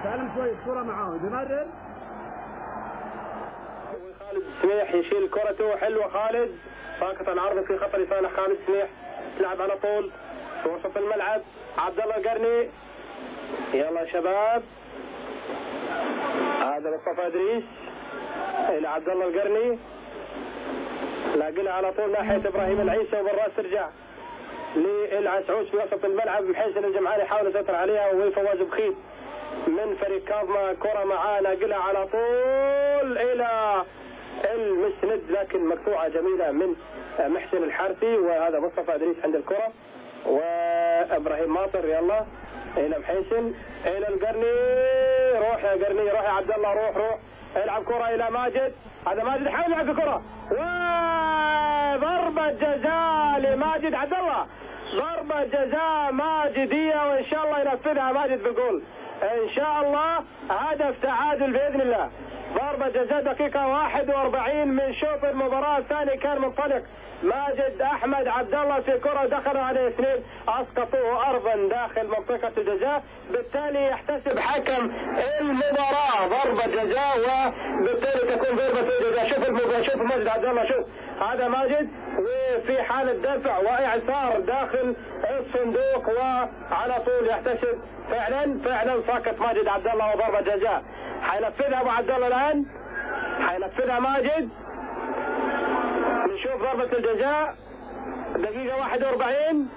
سالم شوي الكرة معاه بمرر. خالد سميح يشيل كرته حلوة. خالد ساقط العرض في خط لسانه. خالد سميح تلعب على طول في وسط الملعب. عبد الله القرني، يلا يا شباب. هذا مصطفى ادريس الى عبد الله القرني، لاقينا على طول ناحيه ابراهيم العيسى، وبالراس ترجع للعسعوس في وسط الملعب. بحيث ان الجمعاني يحاول يسيطر عليها، وفواز بخيت من فريق كاظمه. كره معاه ناقلها على طول الى المسند، لكن مقطوعه جميله من محسن الحارثي. وهذا مصطفى ادريس عند الكره، وابراهيم ماطر يلا الى محيسن الى القرني. روح يا قرني، روح يا عبد الله، روح العب كره الى ماجد. هذا ماجد يحاول يلعب الكره، وضربه جزاء لماجد عبد الله. ضربه جزاء ماجديه، وان شاء الله ينفذها ماجد بالجول ان شاء الله. هدف تعادل باذن الله. ضربه جزاء دقيقه 41 من شوط المباراه الثاني. كان منطلق ماجد احمد عبد الله في كره دخلوا عليه اثنين، اسقطوه ارضا داخل منطقه الجزاء. بالتالي يحتسب حكم المباراه ضربه جزاء، وبالتالي تكون ضربه جزاء. شوف ماجد عبد الله، شوف هذا ماجد وفي حاله دفع واعصار داخل الصندوق، وعلى طول يحتسب فعلا ساقط ماجد عبد الله وضربه جزاء. حينفذها ابو عبد الله الان، حينفذها ماجد. نشوف ضربة الجزاء دقيقة 41.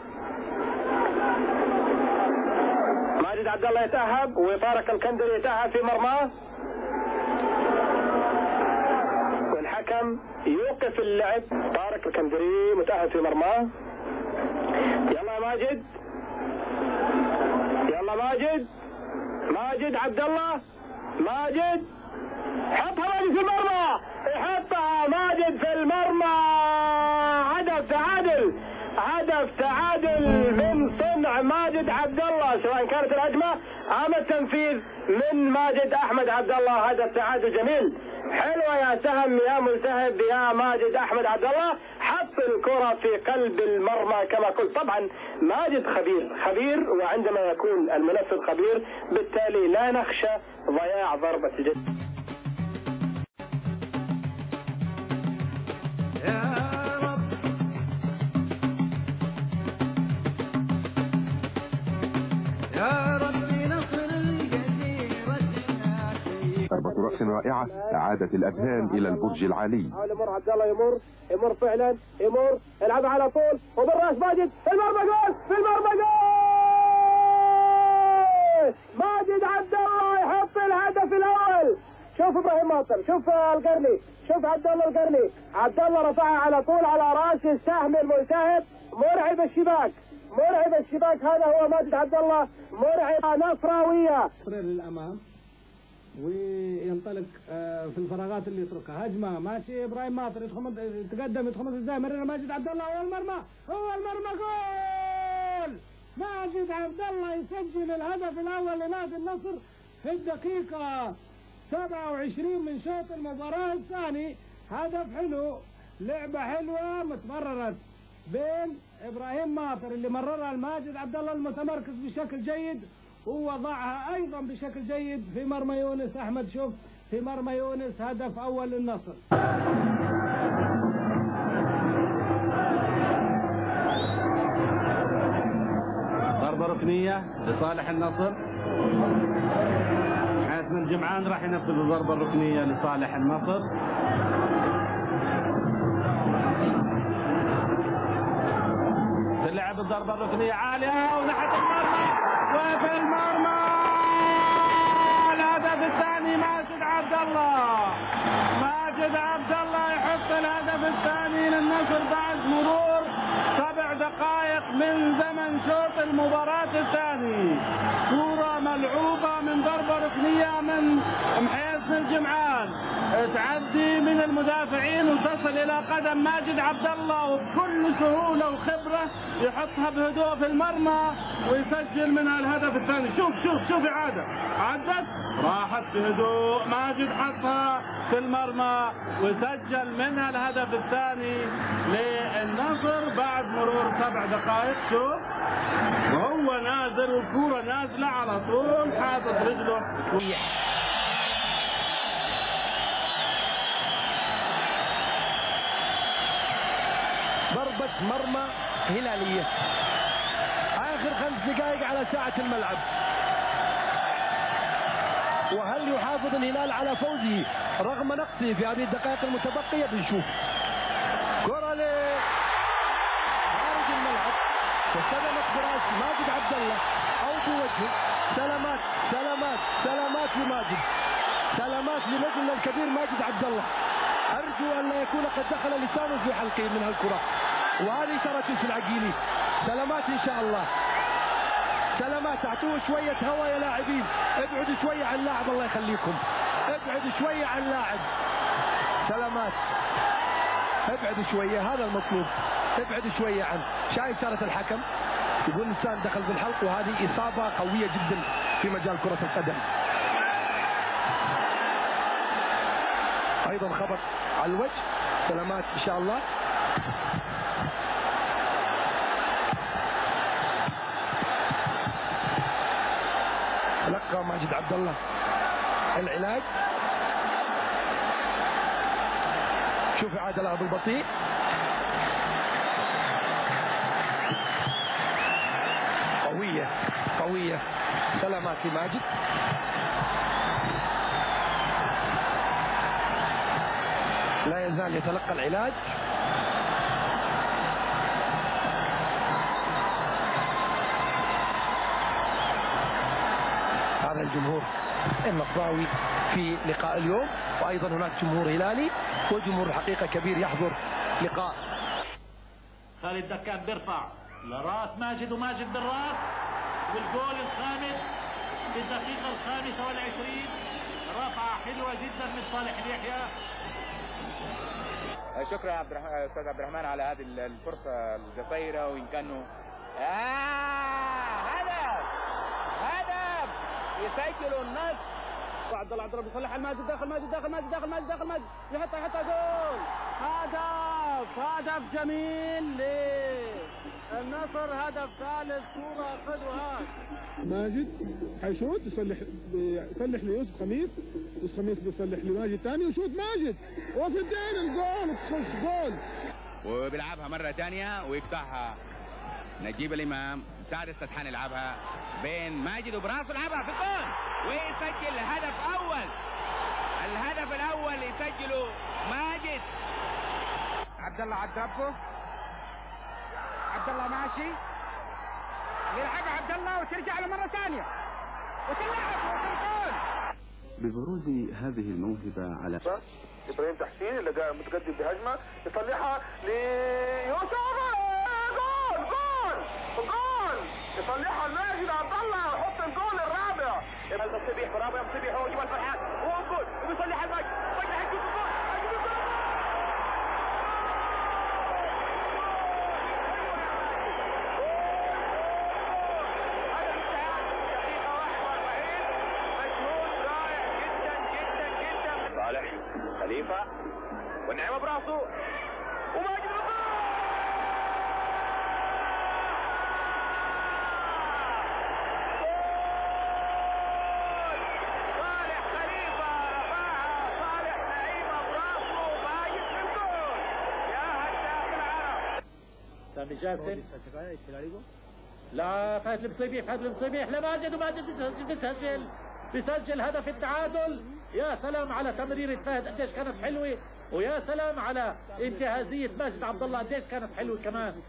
ماجد عبد الله يتأهب، وطارق الكندري يتأهب في مرماه، والحكم يوقف اللعب. طارق الكندري متأهب في مرماه. يلا يا ماجد، يلا ماجد عبد الله. ماجد حطها ماجد في المرمى، يحطها ماجد في المرمى. هدف تعادل من صنع ماجد عبد الله، سواء كانت الهجمه ام التنفيذ من ماجد احمد عبد الله. هدف تعادل جميل. حلوه يا سهم يا ملتهب يا ماجد احمد عبد الله. حط الكره في قلب المرمى كما قلت. طبعا ماجد خبير، وعندما يكون المنفذ خبير بالتالي لا نخشى ضياع ضربه الجزاء. ضربة رأس رائعة أعادت الأذهان إلى البرج العالي. يمر عبد الله، يمر فعلا، يمر يلعب على طول، وبالراس ماجد في المرمى. جول في المرمى، جول ماجد عبد الله يحط الهدف الأول. شوف ابراهيم ماطر، شوف القرني، شوف عبد الله القرني. عبد الله رفعها على طول على راس السهم الملتهب. مرعب الشباك، هذا هو ماجد عبد الله، مرعب نصراويه. للامام وينطلق في الفراغات اللي يتركها. هجمه ماشي ابراهيم ماطر، يتقدم يدخل ازاي، مرر ماجد عبد الله. هو المرمى جول. ماجد عبد الله يسجل الهدف الاول لنادي النصر في الدقيقه 27 من شوط المباراه الثاني. هدف حلو، لعبه حلوه متمررت بين ابراهيم ماطر اللي مررها الماجد عبد الله المتمركز بشكل جيد، ووضعها ايضا بشكل جيد في مرمى يونس احمد. شوف في مرمى يونس، هدف اول للنصر. ضربه ركنيه لصالح النصر، حارس من الجمعان راح ينفذ الضربة الركنية لصالح النصر. تلعب الضربة الركنية عالية ونحت المرمى، وفي المرمى الهدف الثاني ماجد عبد الله. ماجد عبد الله يحط الهدف الثاني للنصر بعد مرور 7 دقائق من زمن شوط المباراة الثاني. كرة ملعوبة من ضربة ركنية من محيص الجمعان، تعدي من المدافعين وتصل إلى قدم ماجد عبد الله، وبكل سهولة وخبرة يحطها بهدوء في المرمى ويسجل منها الهدف الثاني. شوف إعادة عدت راحت بهدوء، ماجد حطها في المرمى وسجل منها الهدف الثاني للنصر بعد مرور 7 دقائق. شوف وهو نازل والكرة نازلة على طول حاطط رجله. ضربة مرمى هلالية، آخر 5 دقائق على ساعة الملعب، وهل يحافظ الهلال على فوزه رغم نقصه في هذه الدقائق المتبقية؟ بنشوف. كرة خارج الملعب واستلمت براس ماجد عبد الله أو بوجهه. سلامات لماجد، سلامات لنجمنا الكبير ماجد عبد الله. أرجو أن لا يكون قد دخل لسانه في حلقه من هالكرة، وهذه إشارة يوسف العقيلي. سلامات إن شاء الله، سلامات. اعطوه شوية هواء يا لاعبين، ابعدوا شوية عن اللاعب، الله يخليكم ابعدوا شوية عن اللاعب. سلامات ابعدوا شوية، هذا المطلوب، ابعدوا شوية عنه. شايف إشارة الحكم يقول لسان دخل بالحلق، وهذه إصابة قوية جدا في مجال كرة القدم. أيضا خبط على الوجه. سلامات إن شاء الله. تلقى ماجد عبد الله العلاج. شوف إعادة لها بالبطيء. قوية. سلامات لماجد. لا يزال يتلقى العلاج. هذا الجمهور النصراوي في لقاء اليوم، وأيضا هناك جمهور هلالي وجمهور الحقيقة كبير يحضر لقاء. خالد دكان بيرفع لراس ماجد، وماجد بالراس، والجول الخامس في الدقيقة 25. رفعة حلوة جدا من صالح اليحيى. شكرا يا استاذ عبد الرحمن على هذه الفرصة القصيرة، وإن كانوا هدف يسجلوا النصر. عبد الله بيصلح الماجد، داخل ماجد يحطها جول. هدف جميل للنصر، هدف ثالث. كرة قدوة ماجد حيشوط، يصلح ليوسف خميس، يوسف خميس بيصلح لماجد ثاني، وشوط ماجد وفي الدين الجول، تخش جول. وبيلعبها مرة ثانية ويقطعها نجيب الإمام. سعد السدحان يلعبها بين ماجد وبراسه، يلعبها في الجول ويسجل هدف أول. الهدف الأول يسجله ماجد. عبد الله عبد ربه، عبد الله ماشي يلعبها عبد الله وترجع له مرة ثانية وتلعب وفي الجول. ببروز هذه الموهبة على إبراهيم تحسين اللي قاعد متقدم بهجمة يصلحها ليوسف، جول يصلحها ماجد عبد الله ويحط الجول الرابع. المصبيح برافو يا مصبيح، هو جمال فرحات وهو جول وبيصلح الماجد، هيشوف الجول. صالح خليفة والنعمة براسه وماجد صالح خليفة رفعها، صالح نعيمة براسه وماجد في الجول. يا هداف العرب. سامي جاسم لا، فهد المصيبيح لماجد، وماجد بيسجل بسجل هدف التعادل. يا سلام على تمريرة فهد قديش كانت حلوة، ويا سلام على انتهازية ماجد عبد الله قديش كانت حلوة كمان.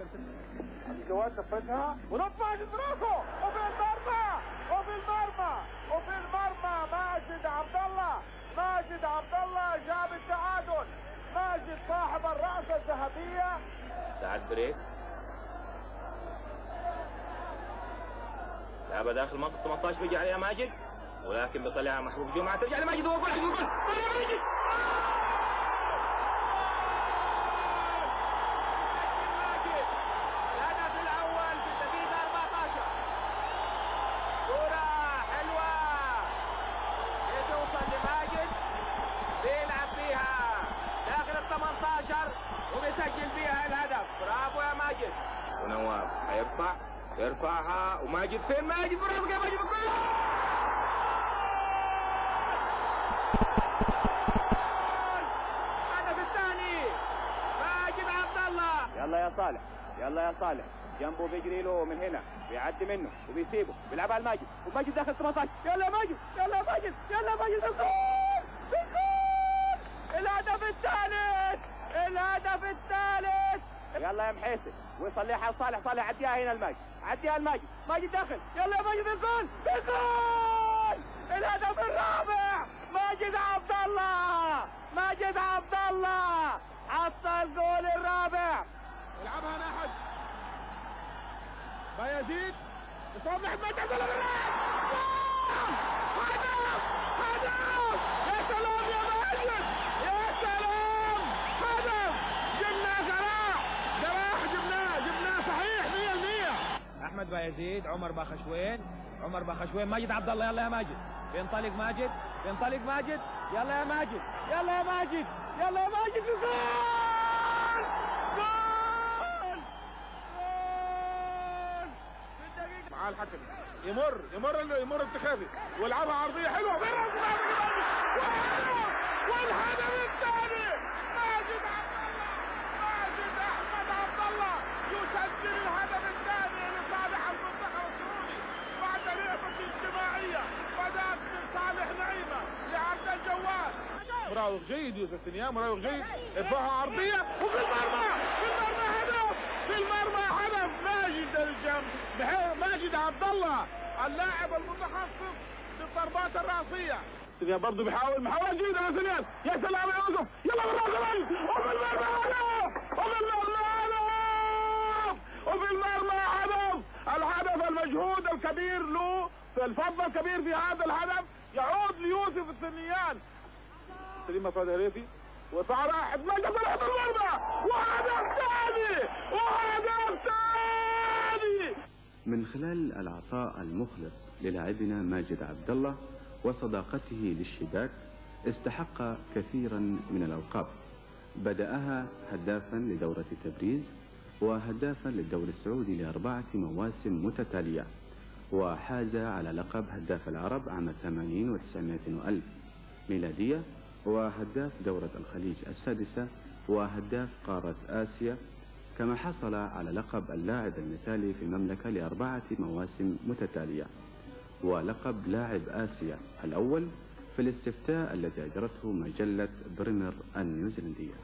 الجواد نفذها ونط ماجد براسه وفي المرمى وفي المرمى وفي المرمى. ماجد عبد الله، ماجد عبد الله جاب التعادل. ماجد صاحب الرأسة الذهبية. ساعد بريك، لعبة داخل منطقة 18 بيجي عليها ماجد، ولكن بيطلعها محبوب جمعة، ترجع لماجد وهو جول. طلع ماجد. الهدف الأول في الدقيقة 14. كرة حلوة بتوصل لماجد، بيلعب فيها داخل ال 18 وبيسجل فيها الهدف. برافو يا ماجد. ونواف يرفعها وماجد فين؟ ماجد برافو يا ماجد. الهدف الثاني ماجد عبد الله. يلا يا صالح، يلا يا صالح، جنبه بيجري له من هنا، بيعدي منه وبيسيبه، بيلعبها لماجد، وماجد داخل 18. يلا ماجد، يلا ماجد، يلا ماجد. بالجول! الهدف الثالث، الهدف الثالث. يلا يا محيسن ويصليها لصالح، صالح عديها هنا لماجد، عديها لماجد، ماجد داخل، يلا يا ماجد. بالجول، بالجول! الهدف الرابع ماجد عبد الله، ماجد عبد الله حط الجول الرابع. يلعبها ناحد بايزيد، يصوب ناحية ماجد عبد الله. هدف، هدف! يا سلام يا ماجد، يا سلام! هدف! جبناه جراح، جبناه صحيح 100%. احمد بايزيد، عمر باخشوين، ماجد عبد الله. يلا يا ماجد، بينطلق ماجد، ماجد، يلا يا ماجد، يلا يا ماجد، يلا يا ماجد. جول! جول! مع الحكم يمر انتخابي ويلعبها عرضيه حلوه، والهدف الثاني ماجد احمد عبد الله يسجل الهدف الثاني لصالح المنتخب السعودي بعد لعبه اجتماعيه بدات من صالح نعيمه لعبد الجواد. مراوغ جيد يوسف سنيان، مراوغ جيد، ارفعها عرضيه وفي المرمى، هدف، في المرمى هدف. ماجد عبد الله اللاعب المتخصص للضربات الراسيه. سنيان برضه بيحاول محاولة جيدة يا سنيان، يا سلام يا يوسف، يلا بالراس، وفي المرمى هدف، وفي المرمى هدف. الهدف المجهود الكبير له، الفضل الكبير في هذا الهدف يعود ليوسف السنيان. سليم فادريفي وصار راحت ماجد في المرمى، وهدف ثاني، من خلال العطاء المخلص للاعبنا ماجد عبد الله وصداقته للشباك استحق كثيرا من الألقاب. بدأها هدافا لدورة تبريز، وهدافا للدوري السعودي ل4 مواسم متتالية، وحاز على لقب هداف العرب عام 80 و900 وألف ميلادية، وهداف دورة الخليج السادسة، وهداف قارة آسيا، كما حصل على لقب اللاعب المثالي في المملكة ل4 مواسم متتالية، ولقب لاعب آسيا الأول في الاستفتاء الذي أجرته مجلة بريمير النيوزيلندية.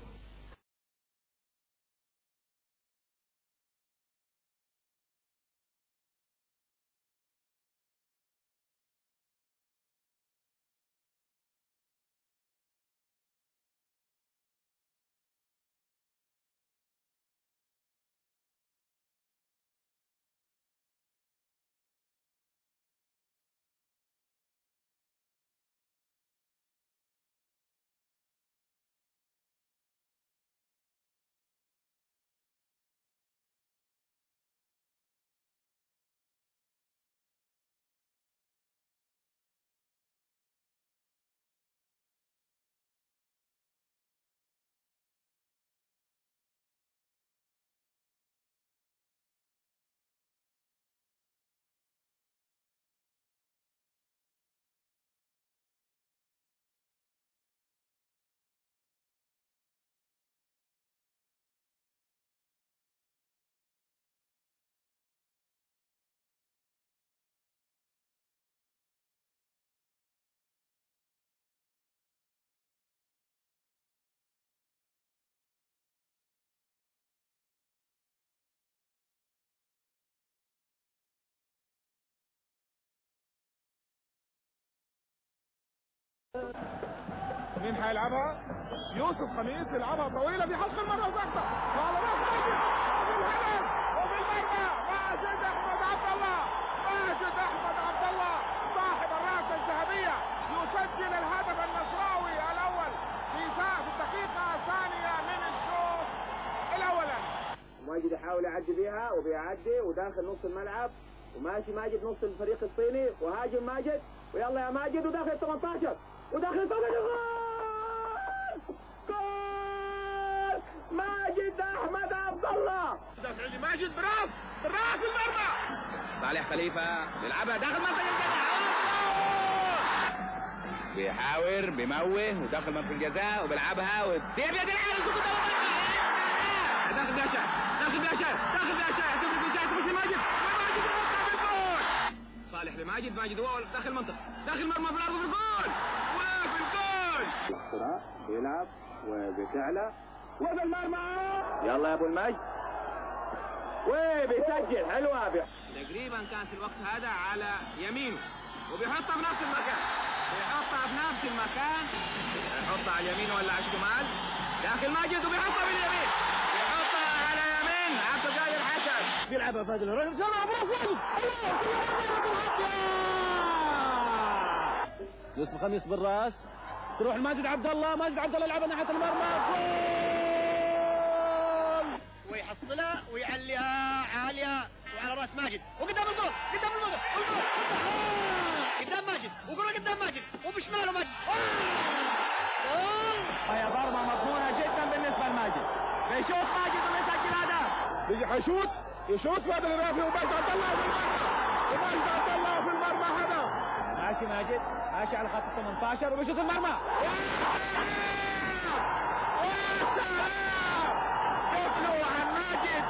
مين هيلعبها؟ يوسف خميس يلعبها طويله في حلق المرمى وضغطه وعلى راس ماجد وفي الهدف وفي المرمى ماجد احمد عبد الله. ماجد احمد عبد الله صاحب الرأس الذهبيه يسجل الهدف النصراوي الاول في الدقيقه الثانيه من الشوط الاول. ماجد يحاول يعدي بيها وبيعدي وداخل نص الملعب وماشي ماجد نص الفريق الصيني وهاجم ماجد ويلا يا ماجد وداخل 18 وداخل 18 جول ماجد احمد عبد الله. دافع لي ماجد براس المرمى. صالح خليفه بيلعبها داخل منطقه الجزاء بيحاور بيموه وداخل منطقه الجزاء وبيلعبها وتسيب يد الحارس داخل باشا داخل باشا داخل باشا تبي ماجد بالجول. صالح لماجد ماجد هو داخل المنطقه داخل مرمى في الارض بالجول وفي الجول. الكرة بيلعب وبتعلى وفي المرمى يلا يا ابو المجد وبيسجل حلوه تقريبا كان في الوقت هذا على يمينه وبيحطها في نفس المكان يحطها على اليمين ولا على الشمال داخل ماجد وبيحطها باليمين بيحطها على يمين عبد القادر حسن بيلعبها فادل الرجل طلع براسه يوسف خميس بالراس تروح لماجد عبد الله. ماجد عبد الله يلعبها ناحيه المرمى جول ويحصلها ويعليها عاليه وعلى راس ماجد وقدام الجول قدام ماجد وقول قدام ماجد وبشماله ماجد جول. هي ضربه مضمونه جدا بالنسبه لماجد. بيشوط ماجد ويسجل هدف. بيجي يشوط فادل الرافي وماجد عبد الله في المرمى هدف. ماشي ماجد ماشي على خط 18 وبيشوط المرمى. شوف له عن ماجد